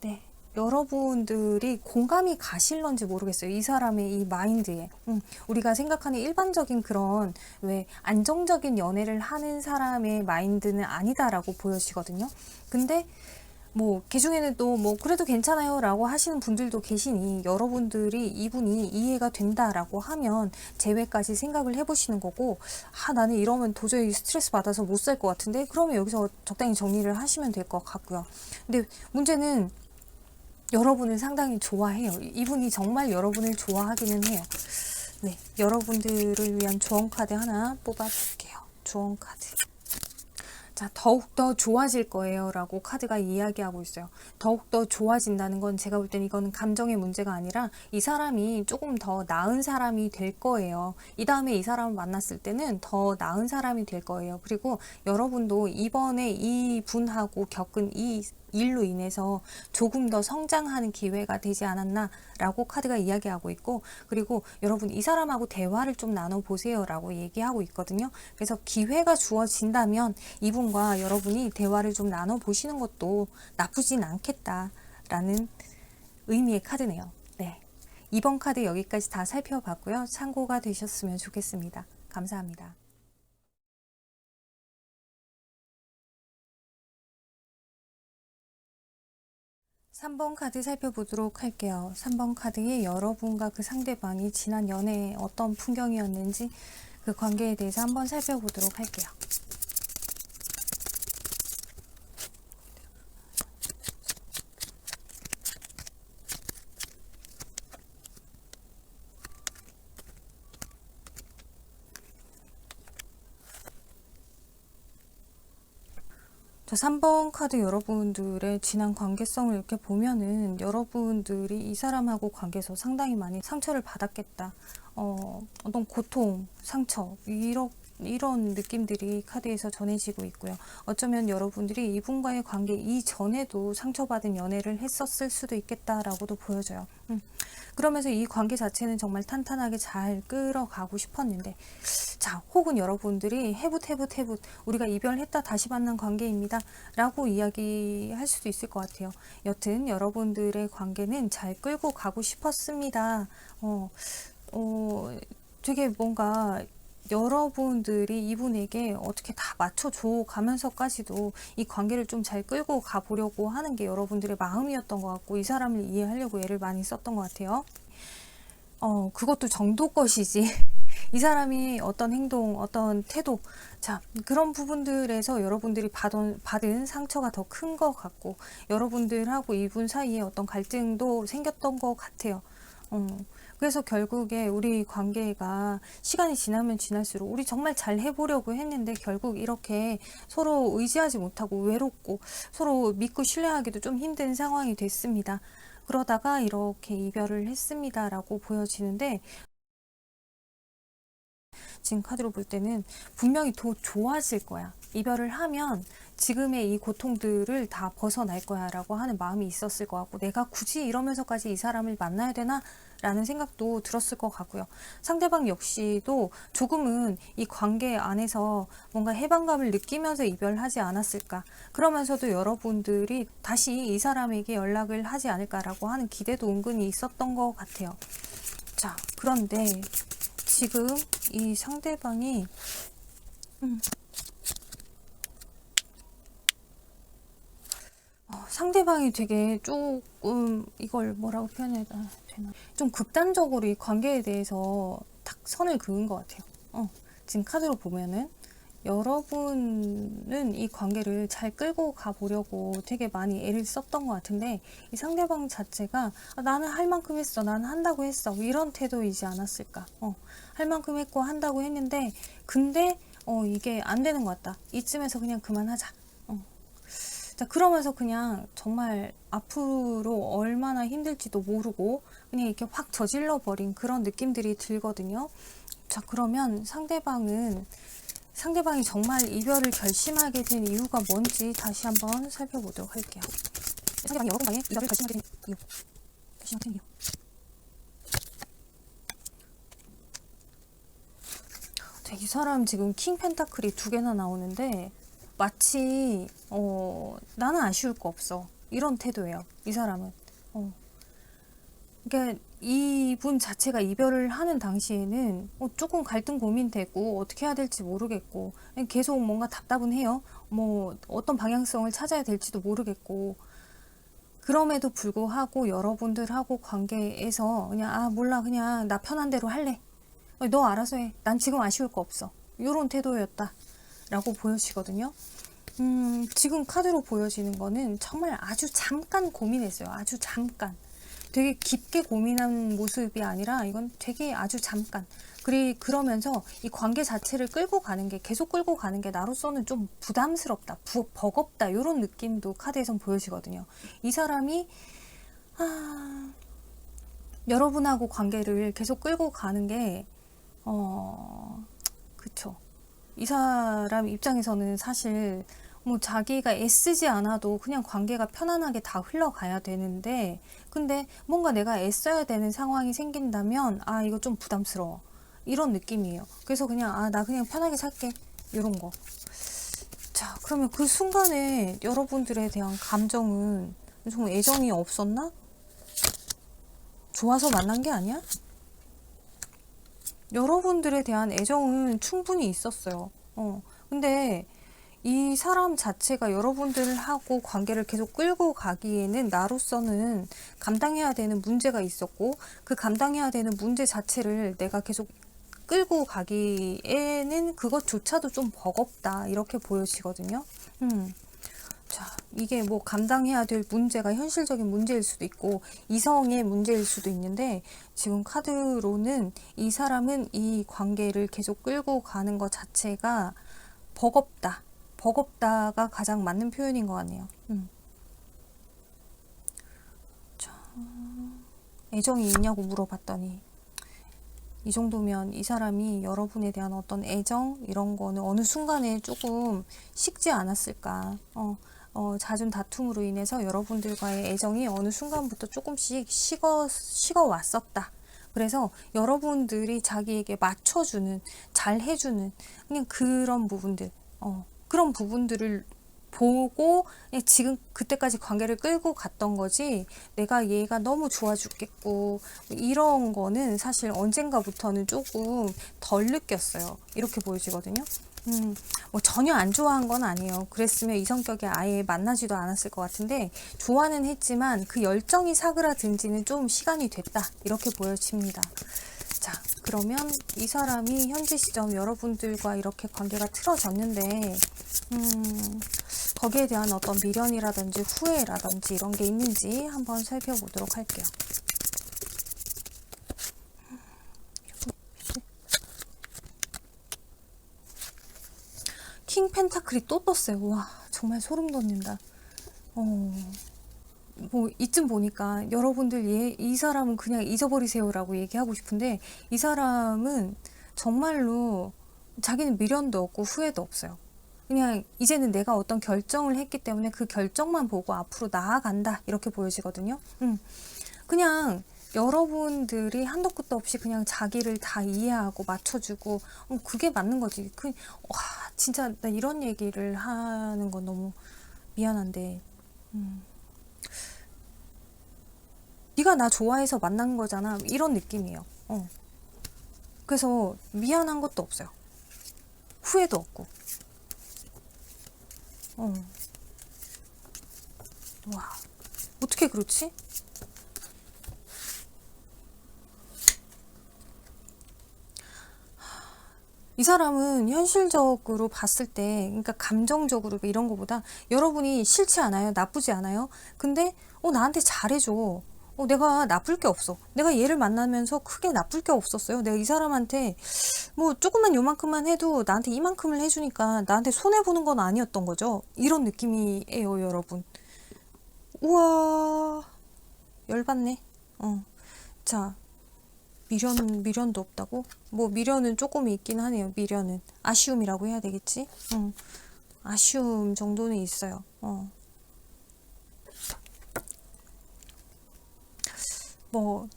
네. 여러분들이 공감이 가실런지 모르겠어요. 이 사람의 이 마인드에. 우리가 생각하는 일반적인 그런 왜 안정적인 연애를 하는 사람의 마인드는 아니다라고 보여지거든요. 근데 뭐 그중에는 또 뭐 그래도 괜찮아요 라고 하시는 분들도 계시니 여러분들이 이분이 이해가 된다라고 하면 재회까지 생각을 해보시는 거고 나는 이러면 도저히 스트레스 받아서 못 살 것 같은데 그러면 여기서 적당히 정리를 하시면 될 것 같고요. 근데 문제는 여러분을 상당히 좋아해요. 이분이 정말 여러분을 좋아하기는 해요. 네, 여러분들을 위한 조언 카드 하나 뽑아볼게요. 조언 카드. 자, 더욱더 좋아질 거예요 라고 카드가 이야기하고 있어요. 더욱더 좋아진다는 건 제가 볼 땐 이거는 감정의 문제가 아니라 이 사람이 조금 더 나은 사람이 될 거예요. 이 다음에 이 사람을 만났을 때는 더 나은 사람이 될 거예요. 그리고 여러분도 이번에 이 분하고 겪은 이 일로 인해서 조금 더 성장하는 기회가 되지 않았나 라고 카드가 이야기하고 있고, 그리고 여러분 이 사람하고 대화를 좀 나눠보세요 라고 얘기하고 있거든요. 그래서 기회가 주어진다면 이분과 여러분이 대화를 좀 나눠보시는 것도 나쁘진 않겠다 라는 의미의 카드네요. 네, 이번 카드 여기까지 다 살펴봤고요. 참고가 되셨으면 좋겠습니다. 감사합니다. 3번 카드 살펴보도록 할게요. 3번 카드에 여러분과 그 상대방이 지난 연애에 어떤 풍경이었는지 그 관계에 대해서 한번 살펴보도록 할게요. 자, 3번 카드 여러분들의 지난 관계성을 이렇게 보면은 여러분들이 이 사람하고 관계에서 상당히 많이 상처를 받았겠다. 어떤 고통, 상처, 이런 느낌들이 카드에서 전해지고 있고요. 어쩌면 여러분들이 이분과의 관계 이전에도 상처받은 연애를 했었을 수도 있겠다라고도 보여져요. 그러면서 이 관계 자체는 정말 탄탄하게 잘 끌어가고 싶었는데, 자, 혹은 여러분들이 해붓 우리가 이별했다 다시 만난 관계입니다 라고 이야기할 수도 있을 것 같아요. 여튼 여러분들의 관계는 잘 끌고 가고 싶었습니다. 되게 뭔가 여러분들이 이분에게 어떻게 다 맞춰줘 가면서까지도 이 관계를 좀 잘 끌고 가보려고 하는 게 여러분들의 마음이었던 것 같고, 이 사람을 이해하려고 애를 많이 썼던 것 같아요. 그것도 정도 것이지. 이 사람이 어떤 행동, 어떤 태도, 자, 그런 부분들에서 여러분들이 받은 상처가 더 큰 것 같고, 여러분들하고 이분 사이에 어떤 갈등도 생겼던 것 같아요. 그래서 결국에 우리 관계가 시간이 지나면 지날수록 우리 정말 잘 해보려고 했는데 결국 이렇게 서로 의지하지 못하고 외롭고 서로 믿고 신뢰하기도 좀 힘든 상황이 됐습니다. 그러다가 이렇게 이별을 했습니다 라고 보여지는데, 지금 카드로 볼 때는 분명히 더 좋아질 거야. 이별을 하면 지금의 이 고통들을 다 벗어날 거야 라고 하는 마음이 있었을 것 같고, 내가 굳이 이러면서까지 이 사람을 만나야 되나? 라는 생각도 들었을 것 같고요. 상대방 역시도 조금은 이 관계 안에서 뭔가 해방감을 느끼면서 이별하지 않았을까. 그러면서도 여러분들이 다시 이 사람에게 연락을 하지 않을까라고 하는 기대도 은근히 있었던 것 같아요. 자, 그런데 지금 이 상대방이 상대방이 되게 조금 이걸 뭐라고 표현해야 되나, 좀 극단적으로 이 관계에 대해서 딱 선을 그은 것 같아요. 지금 카드로 보면은 여러분은 이 관계를 잘 끌고 가보려고 되게 많이 애를 썼던 것 같은데, 이 상대방 자체가 나는 할 만큼 했어, 나는 한다고 했어, 이런 태도이지 않았을까. 할 만큼 했고 한다고 했는데 근데 이게 안 되는 것 같다, 이쯤에서 그냥 그만하자. 자, 그러면서 그냥 정말 앞으로 얼마나 힘들지도 모르고 그냥 이렇게 확 저질러 버린 그런 느낌들이 들거든요. 자, 그러면 상대방이 정말 이별을 결심하게 된 이유가 뭔지 다시 한번 살펴보도록 할게요. 상대방이 여러분과의 이별을 결심하게 된 이유. 이 사람 지금 킹 펜타클이 2개나 나오는데 마치 나는 아쉬울 거 없어, 이런 태도예요. 이 사람은. 그러니까 이분 자체가 이별을 하는 당시에는 조금 갈등 고민되고 어떻게 해야 될지 모르겠고 계속 뭔가 답답은 해요. 뭐 어떤 방향성을 찾아야 될지도 모르겠고, 그럼에도 불구하고 여러분들하고 관계에서 그냥 몰라, 그냥 나 편한 대로 할래, 너 알아서 해, 난 지금 아쉬울 거 없어, 이런 태도였다 라고 보여지거든요. 지금 카드로 보여지는 거는 정말 아주 잠깐 고민했어요. 아주 잠깐. 되게 깊게 고민한 모습이 아니라 이건 되게 아주 잠깐. 그러면서 이 관계 자체를 끌고 가는 게, 계속 끌고 가는 게 나로서는 좀 부담스럽다, 버겁다, 이런 느낌도 카드에선 보여지거든요. 이 사람이 여러분하고 관계를 계속 끌고 가는 게 그쵸. 이 사람 입장에서는 사실 뭐 자기가 애쓰지 않아도 그냥 관계가 편안하게 다 흘러가야 되는데, 근데 뭔가 내가 애써야 되는 상황이 생긴다면 이거 좀 부담스러워, 이런 느낌이에요. 그래서 그냥 나 그냥 편하게 살게, 이런 거. 자, 그러면 그 순간에 여러분들에 대한 감정은 좀 애정이 없었나? 좋아서 만난 게 아니야? 여러분들에 대한 애정은 충분히 있었어요. 근데 이 사람 자체가 여러분들하고 관계를 계속 끌고 가기에는 나로서는 감당해야 되는 문제가 있었고, 그 감당해야 되는 문제 자체를 내가 계속 끌고 가기에는 그것조차도 좀 버겁다, 이렇게 보여지거든요. 자, 이게 뭐 감당해야 될 문제가 현실적인 문제일 수도 있고 이성의 문제일 수도 있는데, 지금 카드로는 이 사람은 이 관계를 계속 끌고 가는 것 자체가 버겁다가 가장 맞는 표현인 것 같네요. 자, 애정이 있냐고 물어봤더니 이 정도면 이 사람이 여러분에 대한 어떤 애정, 이런 거는 어느 순간에 조금 식지 않았을까. 잦은 다툼으로 인해서 여러분들과의 애정이 어느 순간부터 조금씩 식어 왔었다. 그래서 여러분들이 자기에게 맞춰주는, 잘 해주는 그냥 그런 부분들, 그런 부분들을 보고 지금 그때까지 관계를 끌고 갔던 거지, 내가 얘가 너무 좋아 죽겠고 이런 거는 사실 언젠가부터는 조금 덜 느꼈어요. 이렇게 보여지거든요. 뭐 전혀 안 좋아한 건 아니에요. 그랬으면 이 성격이 아예 만나지도 않았을 것 같은데, 좋아는 했지만 그 열정이 사그라든 지는 좀 시간이 됐다, 이렇게 보여집니다. 자, 그러면 이 사람이 현재 시점 여러분들과 이렇게 관계가 틀어졌는데 거기에 대한 어떤 미련이라든지 후회라든지 이런 게 있는지 한번 살펴보도록 할게요. 킹 펜타클이 또 떴어요. 와, 정말 소름 돋는다. 뭐 이쯤 보니까 여러분들 이 사람은 그냥 잊어버리세요라고 얘기하고 싶은데, 이 사람은 정말로 자기는 미련도 없고 후회도 없어요. 그냥 이제는 내가 어떤 결정을 했기 때문에 그 결정만 보고 앞으로 나아간다, 이렇게 보여지거든요. 그냥 여러분들이 한도 끝도 없이 그냥 자기를 다 이해하고 맞춰주고, 그게 맞는 거지. 와, 진짜 나 이런 얘기를 하는 건 너무 미안한데, 네가 나 좋아해서 만난 거잖아, 이런 느낌이에요. 그래서 미안한 것도 없어요. 후회도 없고. 와, 어떻게 그렇지? 이 사람은 현실적으로 봤을 때, 그러니까 감정적으로 이런 거보다 여러분이 싫지 않아요, 나쁘지 않아요. 근데 나한테 잘해줘. 내가 나쁠 게 없어. 내가 얘를 만나면서 크게 나쁠 게 없었어요. 내가 이 사람한테 뭐 조금만 요만큼만 해도 나한테 이만큼을 해주니까 나한테 손해보는 건 아니었던 거죠. 이런 느낌이에요, 여러분. 우와, 열받네. 자, 미련도 없다고? 뭐 미련은 조금 있긴 하네요. 미련은 아쉬움이라고 해야 되겠지? 아쉬움 정도는 있어요. 뭐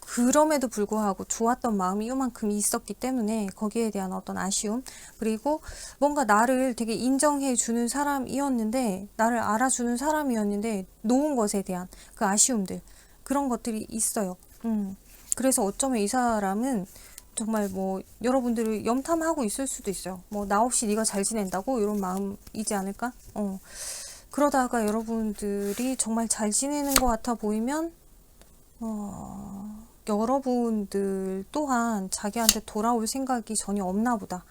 그럼에도 불구하고 좋았던 마음이 요만큼 있었기 때문에 거기에 대한 어떤 아쉬움, 그리고 뭔가 나를 되게 인정해 주는 사람이었는데, 나를 알아주는 사람이었는데 놓은 것에 대한 그 아쉬움들, 그런 것들이 있어요. 그래서 어쩌면 이 사람은 정말 뭐 여러분들을 염탐하고 있을 수도 있어요. 뭐 나 없이 네가 잘 지낸다고, 이런 마음이지 않을까? 그러다가 여러분들이 정말 잘 지내는 것 같아 보이면 여러분들 또한 자기한테 돌아올 생각이 전혀 없나 보다,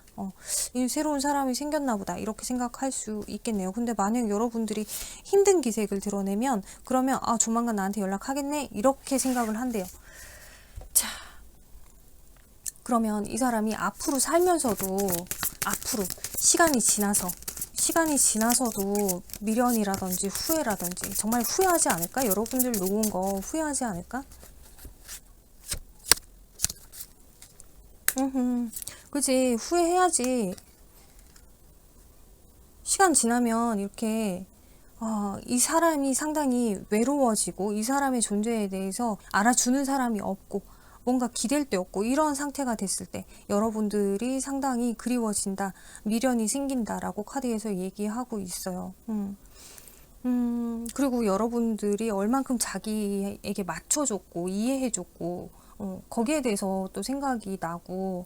이 새로운 사람이 생겼나 보다 이렇게 생각할 수 있겠네요. 근데 만약 여러분들이 힘든 기색을 드러내면 그러면 조만간 나한테 연락하겠네 이렇게 생각을 한대요. 자, 그러면 이 사람이 앞으로 살면서도 앞으로 시간이 지나서도 미련이라든지 후회라든지 정말 후회하지 않을까? 여러분들 놓은 거 후회하지 않을까? 그치, 후회해야지. 시간 지나면 이렇게 이 사람이 상당히 외로워지고 이 사람의 존재에 대해서 알아주는 사람이 없고 뭔가 기댈 데 없고 이런 상태가 됐을 때 여러분들이 상당히 그리워진다, 미련이 생긴다라고 카드에서 얘기하고 있어요. 그리고 여러분들이 얼만큼 자기에게 맞춰줬고 이해해줬고 거기에 대해서 또 생각이 나고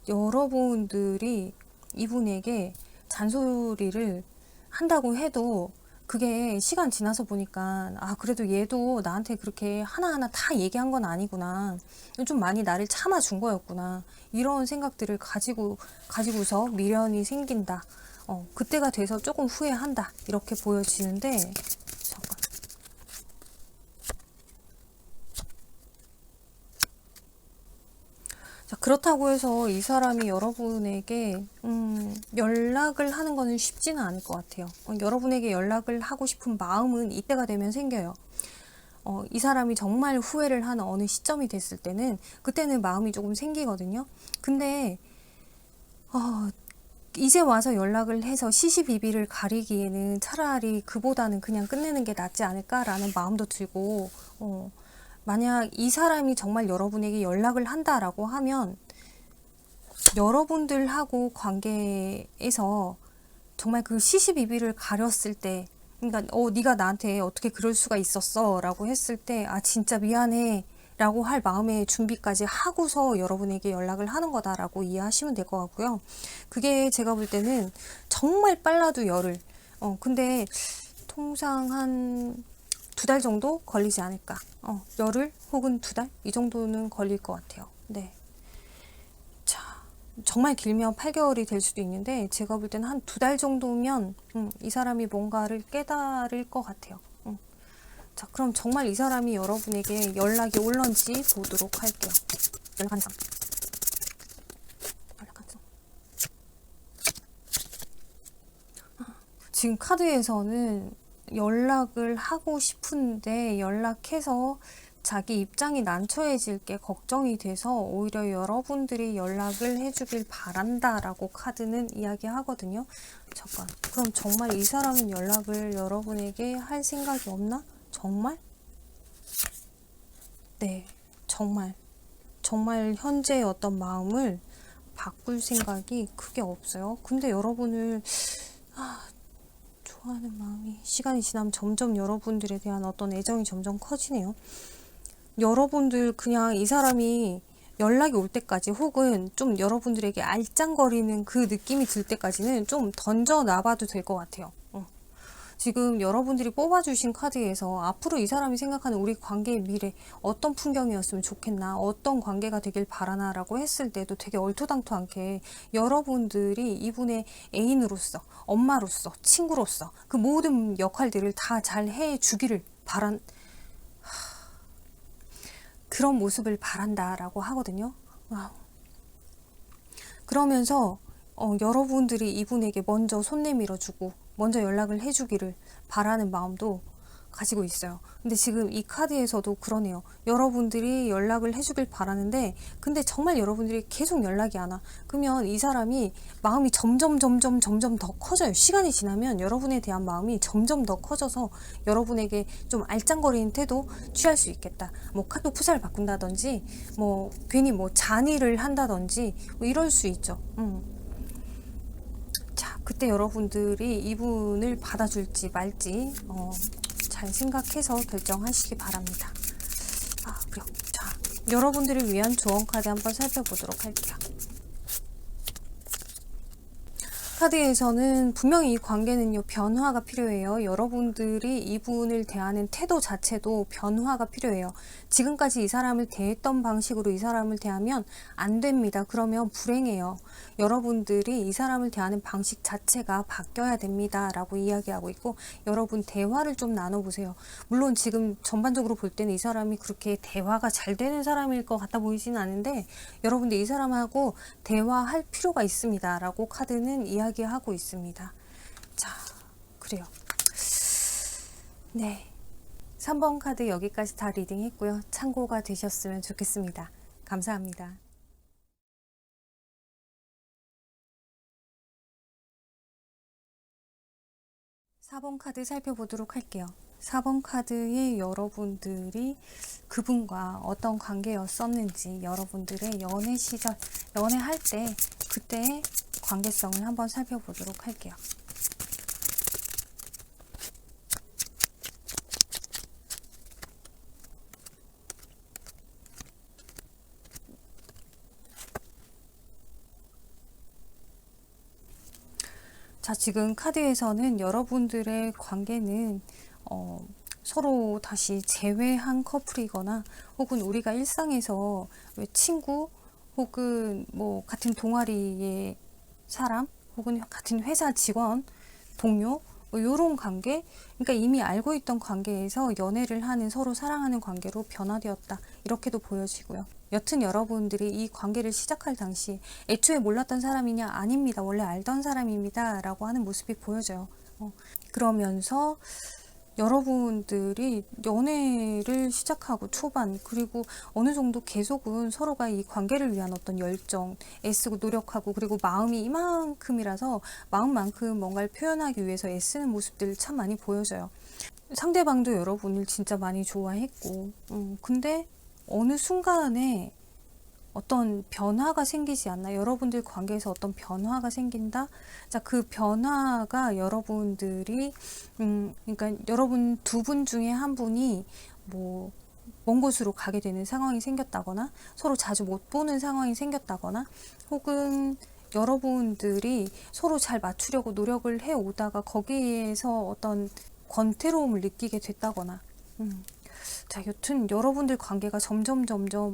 여러분들이 이분에게 잔소리를 한다고 해도 그게 시간 지나서 보니까 그래도 얘도 나한테 그렇게 하나하나 다 얘기한 건 아니구나, 좀 많이 나를 참아준 거였구나 이런 생각들을 가지고서 미련이 생긴다, 그때가 돼서 조금 후회한다 이렇게 보여지는데, 잠깐. 자, 그렇다고 해서 이 사람이 여러분에게 연락을 하는 거는 쉽지는 않을 것 같아요. 여러분에게 연락을 하고 싶은 마음은 이때가 되면 생겨요. 이 사람이 정말 후회를 하는 어느 시점이 됐을 때는 그때는 마음이 조금 생기거든요. 근데 이제 와서 연락을 해서 시시비비를 가리기에는 차라리 그보다는 그냥 끝내는 게 낫지 않을까라는 마음도 들고, 만약 이 사람이 정말 여러분에게 연락을 한다라고 하면 여러분들하고 관계에서 정말 그 시시비비를 가렸을 때, 그러니까 네가 나한테 어떻게 그럴 수가 있었어 라고 했을 때 진짜 미안해 라고 할 마음의 준비까지 하고서 여러분에게 연락을 하는 거다라고 이해하시면 될 것 같고요. 그게 제가 볼 때는 정말 빨라도 열흘, 근데 통상 한 2달 정도 걸리지 않을까. 열흘 혹은 2달 이 정도는 걸릴 것 같아요. 네. 자, 정말 길면 8개월이 될 수도 있는데 제가 볼 때는 한 2달 정도면 이 사람이 뭔가를 깨달을 것 같아요. 자, 그럼 정말 이 사람이 여러분에게 연락이 올런지 보도록 할게요. 연락 가능성. 지금 카드에서는 연락을 하고 싶은데 연락해서 자기 입장이 난처해질 게 걱정이 돼서 오히려 여러분들이 연락을 해주길 바란다 라고 카드는 이야기하거든요. 잠깐, 그럼 정말 이 사람은 연락을 여러분에게 할 생각이 없나? 정말? 네, 정말 현재의 어떤 마음을 바꿀 생각이 크게 없어요. 근데 여러분을 좋아하는 마음이 시간이 지나면 점점 여러분들에 대한 어떤 애정이 점점 커지네요. 여러분들 그냥 이 사람이 연락이 올 때까지 혹은 좀 여러분들에게 알짱거리는 그 느낌이 들 때까지는 좀 던져놔봐도 될 것 같아요. 지금 여러분들이 뽑아주신 카드에서 앞으로 이 사람이 생각하는 우리 관계의 미래 어떤 풍경이었으면 좋겠나, 어떤 관계가 되길 바라나 라고 했을 때도 되게 얼토당토않게 여러분들이 이분의 애인으로서, 엄마로서, 친구로서 그 모든 역할들을 다 잘 해주기를 그런 모습을 바란다 라고 하거든요. 그러면서 여러분들이 이분에게 먼저 손 내밀어주고 먼저 연락을 해주기를 바라는 마음도 가지고 있어요. 근데 지금 이 카드에서도 그러네요. 여러분들이 연락을 해주길 바라는데 근데 정말 여러분들이 계속 연락이 안 와. 그러면 이 사람이 마음이 점점 더 커져요. 시간이 지나면 여러분에 대한 마음이 점점 더 커져서 여러분에게 좀 알짱거리는 태도 취할 수 있겠다. 뭐 카톡 프사를 바꾼다든지 뭐 괜히 뭐 잔의를 한다든지 뭐 이럴 수 있죠. 자, 그때 여러분들이 이분을 받아줄지 말지 잘 생각해서 결정하시기 바랍니다. 그래요. 자, 여러분들을 위한 조언 카드 한번 살펴보도록 할게요. 카드에서는 분명히 이 관계는요, 변화가 필요해요. 여러분들이 이분을 대하는 태도 자체도 변화가 필요해요. 지금까지 이 사람을 대했던 방식으로 이 사람을 대하면 안 됩니다. 그러면 불행해요. 여러분들이 이 사람을 대하는 방식 자체가 바뀌어야 됩니다. 라고 이야기하고 있고, 여러분 대화를 좀 나눠보세요. 물론 지금 전반적으로 볼 때는 이 사람이 그렇게 대화가 잘 되는 사람일 것 같아 보이지는 않은데, 여러분들 이 사람하고 대화할 필요가 있습니다. 라고 카드는 이야기하고 있습니다. 자, 그래요. 네. 3번 카드 여기까지 다 리딩 했고요. 참고가 되셨으면 좋겠습니다. 감사합니다. 4번 카드 살펴보도록 할게요. 4번 카드에 여러분들이 그분과 어떤 관계였었는지, 여러분들의 연애 시절, 연애할 때 그때의 관계성을 한번 살펴보도록 할게요. 자, 지금 카드에서는 여러분들의 관계는 서로 다시 재회한 커플이거나, 혹은 우리가 일상에서 왜 친구 혹은 뭐 같은 동아리의 사람 혹은 같은 회사 직원, 동료, 뭐 이런 관계, 그러니까 이미 알고 있던 관계에서 연애를 하는, 서로 사랑하는 관계로 변화되었다, 이렇게도 보여지고요. 여튼 여러분들이 이 관계를 시작할 당시 애초에 몰랐던 사람이냐? 아닙니다. 원래 알던 사람입니다. 라고 하는 모습이 보여져요. 그러면서 여러분들이 연애를 시작하고 초반, 그리고 어느 정도 계속은 서로가 이 관계를 위한 어떤 열정, 애쓰고 노력하고, 그리고 마음이 이만큼이라서 마음만큼 뭔가를 표현하기 위해서 애쓰는 모습들 참 많이 보여져요. 상대방도 여러분을 진짜 많이 좋아했고, 근데 어느 순간에 어떤 변화가 생기지 않나? 여러분들 관계에서 어떤 변화가 생긴다? 자, 그 변화가 여러분들이, 그러니까 여러분 두 분 중에 한 분이 뭐, 먼 곳으로 가게 되는 상황이 생겼다거나, 서로 자주 못 보는 상황이 생겼다거나, 혹은 여러분들이 서로 잘 맞추려고 노력을 해 오다가 거기에서 어떤 권태로움을 느끼게 됐다거나, 자, 여튼 여러분들 관계가 점점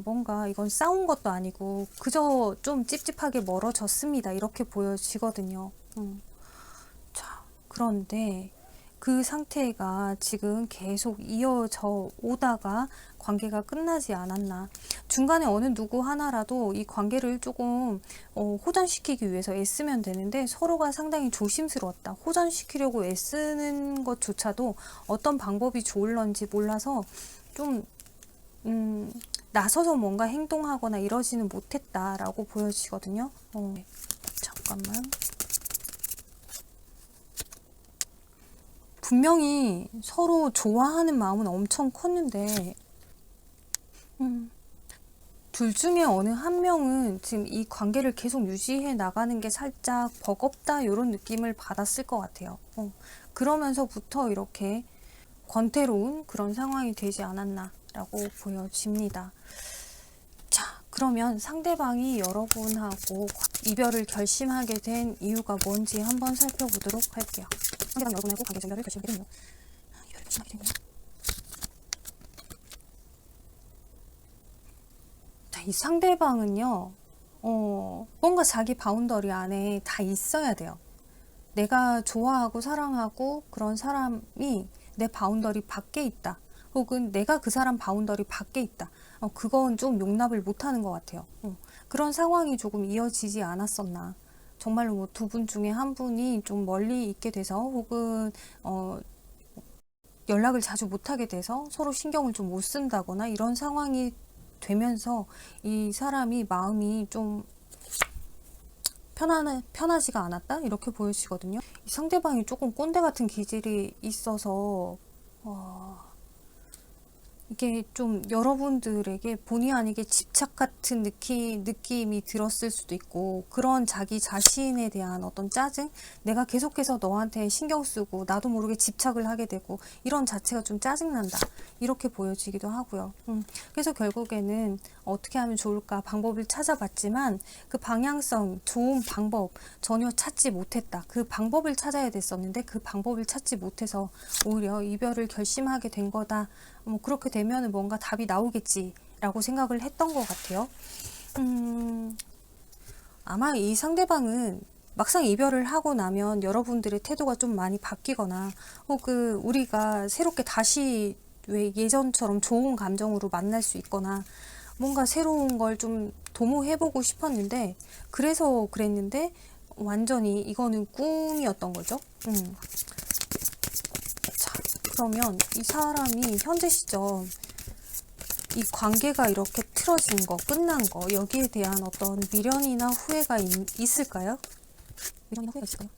뭔가 이건 싸운 것도 아니고 그저 좀 찝찝하게 멀어졌습니다. 이렇게 보여지거든요. 자, 그런데 그 상태가 지금 계속 이어져 오다가 관계가 끝나지 않았나. 중간에 어느 누구 하나라도 이 관계를 조금 호전시키기 위해서 애쓰면 되는데, 서로가 상당히 조심스러웠다. 호전시키려고 애쓰는 것조차도 어떤 방법이 좋을런지 몰라서 좀 나서서 뭔가 행동하거나 이러지는 못했다라고 보여지거든요. 잠깐만. 분명히 서로 좋아하는 마음은 엄청 컸는데, 둘 중에 어느 한 명은 지금 이 관계를 계속 유지해 나가는 게 살짝 버겁다, 이런 느낌을 받았을 것 같아요. 그러면서부터 이렇게 권태로운 그런 상황이 되지 않았나 라고 보여집니다. 자, 그러면 상대방이 여러분하고 이별을 결심하게 된 이유가 뭔지 한번 살펴보도록 할게요. 상대방 여러분하고 관계 종결을 결심하게 된 이유. 이별을 결심하게 된 이유. 자, 이 상대방은요, 뭔가 자기 바운더리 안에 다 있어야 돼요. 내가 좋아하고 사랑하고 그런 사람이 내 바운더리 밖에 있다, 혹은 내가 그 사람 바운더리 밖에 있다, 그건 좀 용납을 못하는 것 같아요. 그런 상황이 조금 이어지지 않았었나. 정말로 뭐 두 분 중에 한 분이 좀 멀리 있게 돼서, 혹은 연락을 자주 못하게 돼서 서로 신경을 좀 못 쓴다거나 이런 상황이 되면서 이 사람이 마음이 좀 편하지가 않았다, 이렇게 보여지거든요. 이 상대방이 조금 꼰대 같은 기질이 있어서 이게 좀 여러분들에게 본의 아니게 집착 같은 느낌이 들었을 수도 있고, 그런 자기 자신에 대한 어떤 짜증? 내가 계속해서 너한테 신경 쓰고 나도 모르게 집착을 하게 되고 이런 자체가 좀 짜증난다, 이렇게 보여지기도 하고요. 그래서 결국에는 어떻게 하면 좋을까 방법을 찾아봤지만 그 방향성, 좋은 방법 전혀 찾지 못했다. 그 방법을 찾아야 됐었는데 그 방법을 찾지 못해서 오히려 이별을 결심하게 된 거다. 뭐 그렇게 되면 뭔가 답이 나오겠지라고 생각을 했던 것 같아요. 아마 이 상대방은 막상 이별을 하고 나면 여러분들의 태도가 좀 많이 바뀌거나 혹은 우리가 새롭게 다시 왜 예전처럼 좋은 감정으로 만날 수 있거나 뭔가 새로운 걸 좀 도모해보고 싶었는데, 그래서 그랬는데 완전히 이거는 꿈이었던 거죠. 자, 그러면 이 사람이 현재 시점 이 관계가 이렇게 틀어진 거, 끝난 거, 여기에 대한 어떤 미련이나 후회가 있을까요? 미련이나 후회가 있을까요?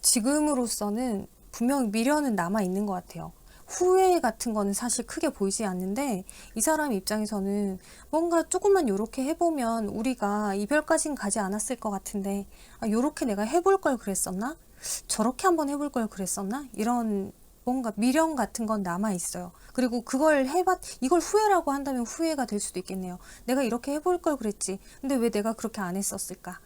지금으로서는 분명 미련은 남아 있는 것 같아요. 후회 같은 거는 사실 크게 보이지 않는데, 이 사람 입장에서는 뭔가 조금만 요렇게 해보면 우리가 이별까진 가지 않았을 것 같은데, 요렇게 내가 해볼 걸 그랬었나? 저렇게 한번 해볼 걸 그랬었나? 이런 뭔가 미련 같은 건 남아 있어요. 그리고 이걸 후회라고 한다면 후회가 될 수도 있겠네요. 내가 이렇게 해볼 걸 그랬지. 근데 왜 내가 그렇게 안 했었을까?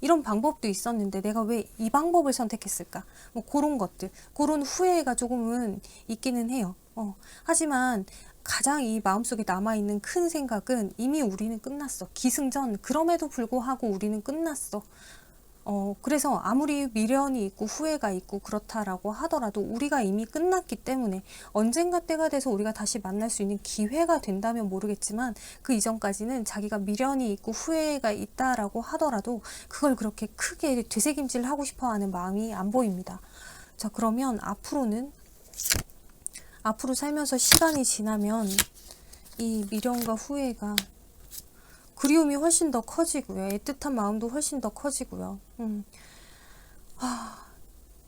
이런 방법도 있었는데 내가 왜 이 방법을 선택했을까? 뭐 그런 것들, 그런 후회가 조금은 있기는 해요. 하지만 가장 이 마음속에 남아있는 큰 생각은 이미 우리는 끝났어. 기승전. 그럼에도 불구하고 우리는 끝났어. 그래서 아무리 미련이 있고 후회가 있고 그렇다라고 하더라도 우리가 이미 끝났기 때문에 언젠가 때가 돼서 우리가 다시 만날 수 있는 기회가 된다면 모르겠지만, 그 이전까지는 자기가 미련이 있고 후회가 있다라고 하더라도 그걸 그렇게 크게 되새김질 하고 싶어 하는 마음이 안 보입니다. 자, 그러면 앞으로 살면서 시간이 지나면 이 미련과 후회가, 그리움이 훨씬 더 커지고요. 애틋한 마음도 훨씬 더 커지고요.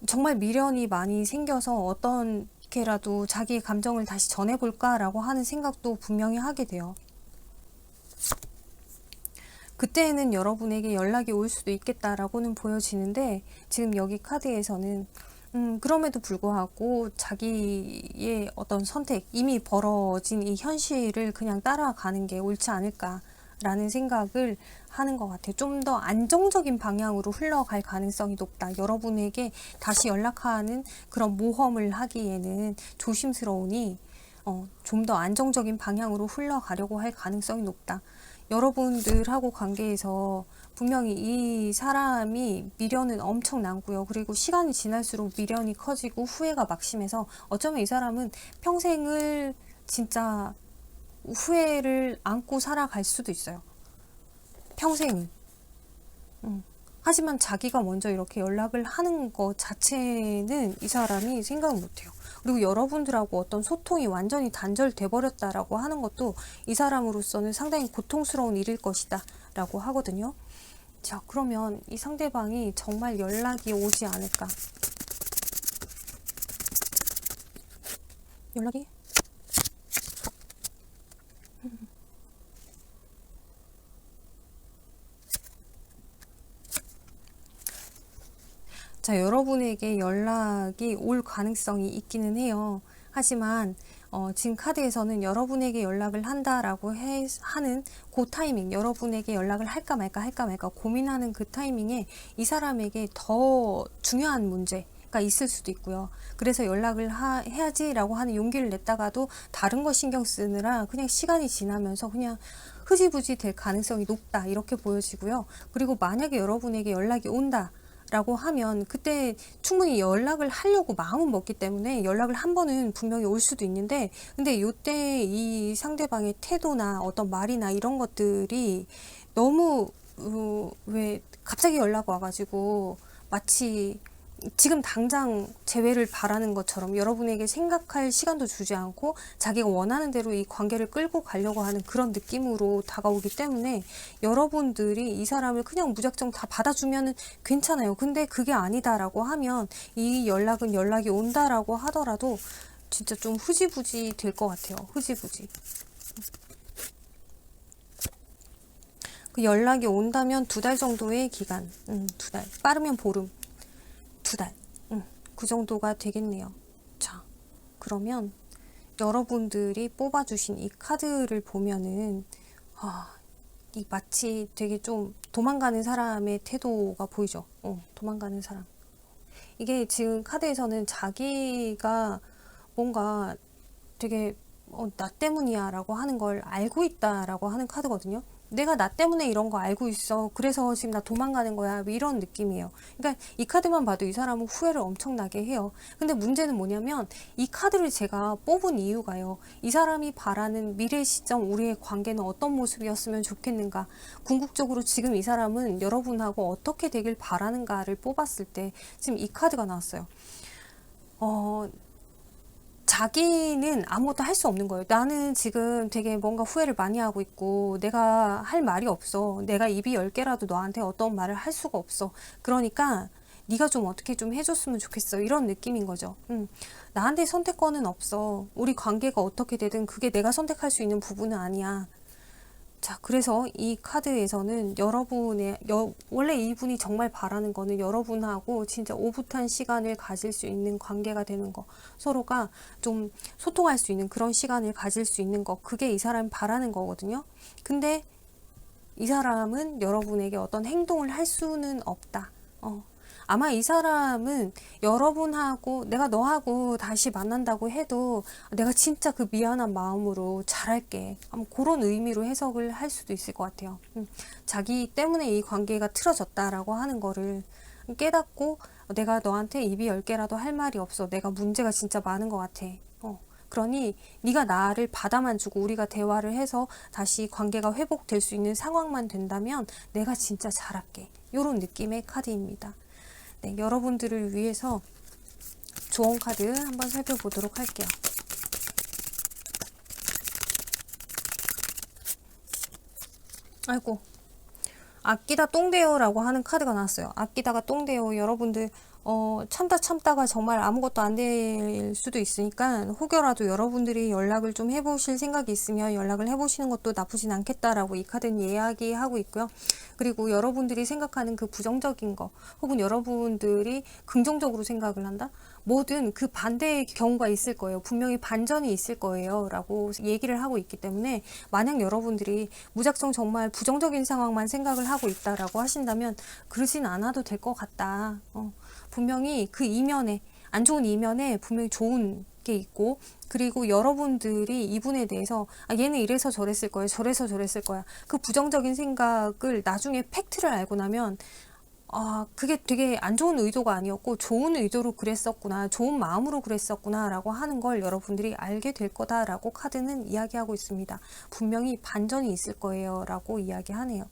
정말 미련이 많이 생겨서 어떻게라도 자기의 감정을 다시 전해볼까라고 하는 생각도 분명히 하게 돼요. 그때에는 여러분에게 연락이 올 수도 있겠다라고는 보여지는데, 지금 여기 카드에서는 그럼에도 불구하고 자기의 어떤 선택, 이미 벌어진 이 현실을 그냥 따라가는 게 옳지 않을까라는 생각을 하는 것 같아요. 좀 더 안정적인 방향으로 흘러갈 가능성이 높다. 여러분에게 다시 연락하는 그런 모험을 하기에는 조심스러우니 좀 더 안정적인 방향으로 흘러가려고 할 가능성이 높다. 여러분들하고 관계에서 분명히 이 사람이 미련은 엄청 남고요. 그리고 시간이 지날수록 미련이 커지고 후회가 막심해서 어쩌면 이 사람은 평생을 진짜 후회를 안고 살아갈 수도 있어요. 평생을. 하지만 자기가 먼저 이렇게 연락을 하는 것 자체는 이 사람이 생각을 못해요. 그리고 여러분들하고 어떤 소통이 완전히 단절돼 버렸다라고 하는 것도 이 사람으로서는 상당히 고통스러운 일일 것이다 라고 하거든요. 자, 그러면 이 상대방이 정말 연락이 오지 않을까? 연락이? 자, 여러분에게 연락이 올 가능성이 있기는 해요. 하지만 지금 카드에서는 여러분에게 연락을 한다라고 하는 그 타이밍, 여러분에게 연락을 할까 말까 고민하는 그 타이밍에 이 사람에게 더 중요한 문제가 있을 수도 있고요. 그래서 연락을 해야지라고 하는 용기를 냈다가도 다른 거 신경 쓰느라 그냥 시간이 지나면서 그냥 흐지부지 될 가능성이 높다, 이렇게 보여지고요. 그리고 만약에 여러분에게 연락이 온다 라고 하면 그때 충분히 연락을 하려고 마음은 먹기 때문에 연락을 한 번은 분명히 올 수도 있는데, 근데 요때 이 상대방의 태도나 어떤 말이나 이런 것들이 너무 왜 갑자기 연락 와가지고 마치 지금 당장 재회를 바라는 것처럼 여러분에게 생각할 시간도 주지 않고 자기가 원하는 대로 이 관계를 끌고 가려고 하는 그런 느낌으로 다가오기 때문에 여러분들이 이 사람을 그냥 무작정 다 받아주면은 괜찮아요. 근데 그게 아니다라고 하면 이 연락은 연락이 온다라고 하더라도 진짜 좀 흐지부지 될 것 같아요. 흐지부지. 그 연락이 온다면 2달 정도의 기간, 2달. 빠르면 보름. 2달. 그 정도가 되겠네요. 자, 그러면 여러분들이 뽑아주신 이 카드를 보면은, 이 마치 되게 좀 도망가는 사람의 태도가 보이죠? 도망가는 사람. 이게 지금 카드에서는 자기가 뭔가 되게 나 때문이야 라고 하는 걸 알고 있다 라고 하는 카드거든요. 내가 나 때문에 이런 거 알고 있어. 그래서 지금 나 도망가는 거야. 이런 느낌이에요. 그러니까 이 카드만 봐도 이 사람은 후회를 엄청나게 해요. 근데 문제는 뭐냐면 이 카드를 제가 뽑은 이유가요. 이 사람이 바라는 미래 시점 우리의 관계는 어떤 모습이었으면 좋겠는가. 궁극적으로 지금 이 사람은 여러분하고 어떻게 되길 바라는가를 뽑았을 때 지금 이 카드가 나왔어요. 자기는 아무것도 할 수 없는 거예요. 나는 지금 되게 뭔가 후회를 많이 하고 있고 내가 할 말이 없어. 내가 입이 10개라도 너한테 어떤 말을 할 수가 없어. 그러니까 네가 좀 어떻게 좀 해줬으면 좋겠어. 이런 느낌인 거죠. 나한테 선택권은 없어. 우리 관계가 어떻게 되든 그게 내가 선택할 수 있는 부분은 아니야. 자, 그래서 이 카드에서는 여러분의 원래 이분이 정말 바라는 거는 여러분하고 진짜 오붓한 시간을 가질 수 있는 관계가 되는 거, 서로가 좀 소통할 수 있는 그런 시간을 가질 수 있는 거, 그게 이 사람이 바라는 거거든요. 근데 이 사람은 여러분에게 어떤 행동을 할 수는 없다. 아마 이 사람은 여러분하고 내가 너하고 다시 만난다고 해도 내가 진짜 그 미안한 마음으로 잘할게. 아마 그런 의미로 해석을 할 수도 있을 것 같아요. 자기 때문에 이 관계가 틀어졌다라고 하는 거를 깨닫고 내가 너한테 입이 10개라도 할 말이 없어. 내가 문제가 진짜 많은 것 같아. 그러니 네가 나를 받아만 주고 우리가 대화를 해서 다시 관계가 회복될 수 있는 상황만 된다면 내가 진짜 잘할게. 이런 느낌의 카드입니다. 네, 여러분들을 위해서 조언 카드 한번 살펴보도록 할게요. 아이고, 아끼다 똥대요 라고 하는 카드가 나왔어요. 아끼다가 똥대요. 여러분들 참다가 정말 아무것도 안 될 수도 있으니까 혹여라도 여러분들이 연락을 좀 해보실 생각이 있으면 연락을 해보시는 것도 나쁘진 않겠다라고 이 카드는 이야기하고 있고요. 그리고 여러분들이 생각하는 그 부정적인 거 혹은 여러분들이 긍정적으로 생각을 한다? 뭐든 그 반대의 경우가 있을 거예요. 분명히 반전이 있을 거예요 라고 얘기를 하고 있기 때문에 만약 여러분들이 무작정 정말 부정적인 상황만 생각을 하고 있다라고 하신다면 그러진 않아도 될 것 같다. 분명히 그 이면에 안 좋은 이면에 분명히 좋은 게 있고 그리고 여러분들이 이분에 대해서 얘는 이래서 저랬을 거야 저래서 저랬을 거야 그 부정적인 생각을 나중에 팩트를 알고 나면 그게 되게 안 좋은 의도가 아니었고 좋은 의도로 그랬었구나 좋은 마음으로 그랬었구나 라고 하는 걸 여러분들이 알게 될 거다 라고 카드는 이야기하고 있습니다. 분명히 반전이 있을 거예요 라고 이야기하네요.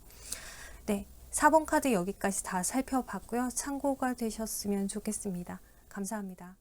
네, 4번 카드 여기까지 다 살펴봤고요. 참고가 되셨으면 좋겠습니다. 감사합니다.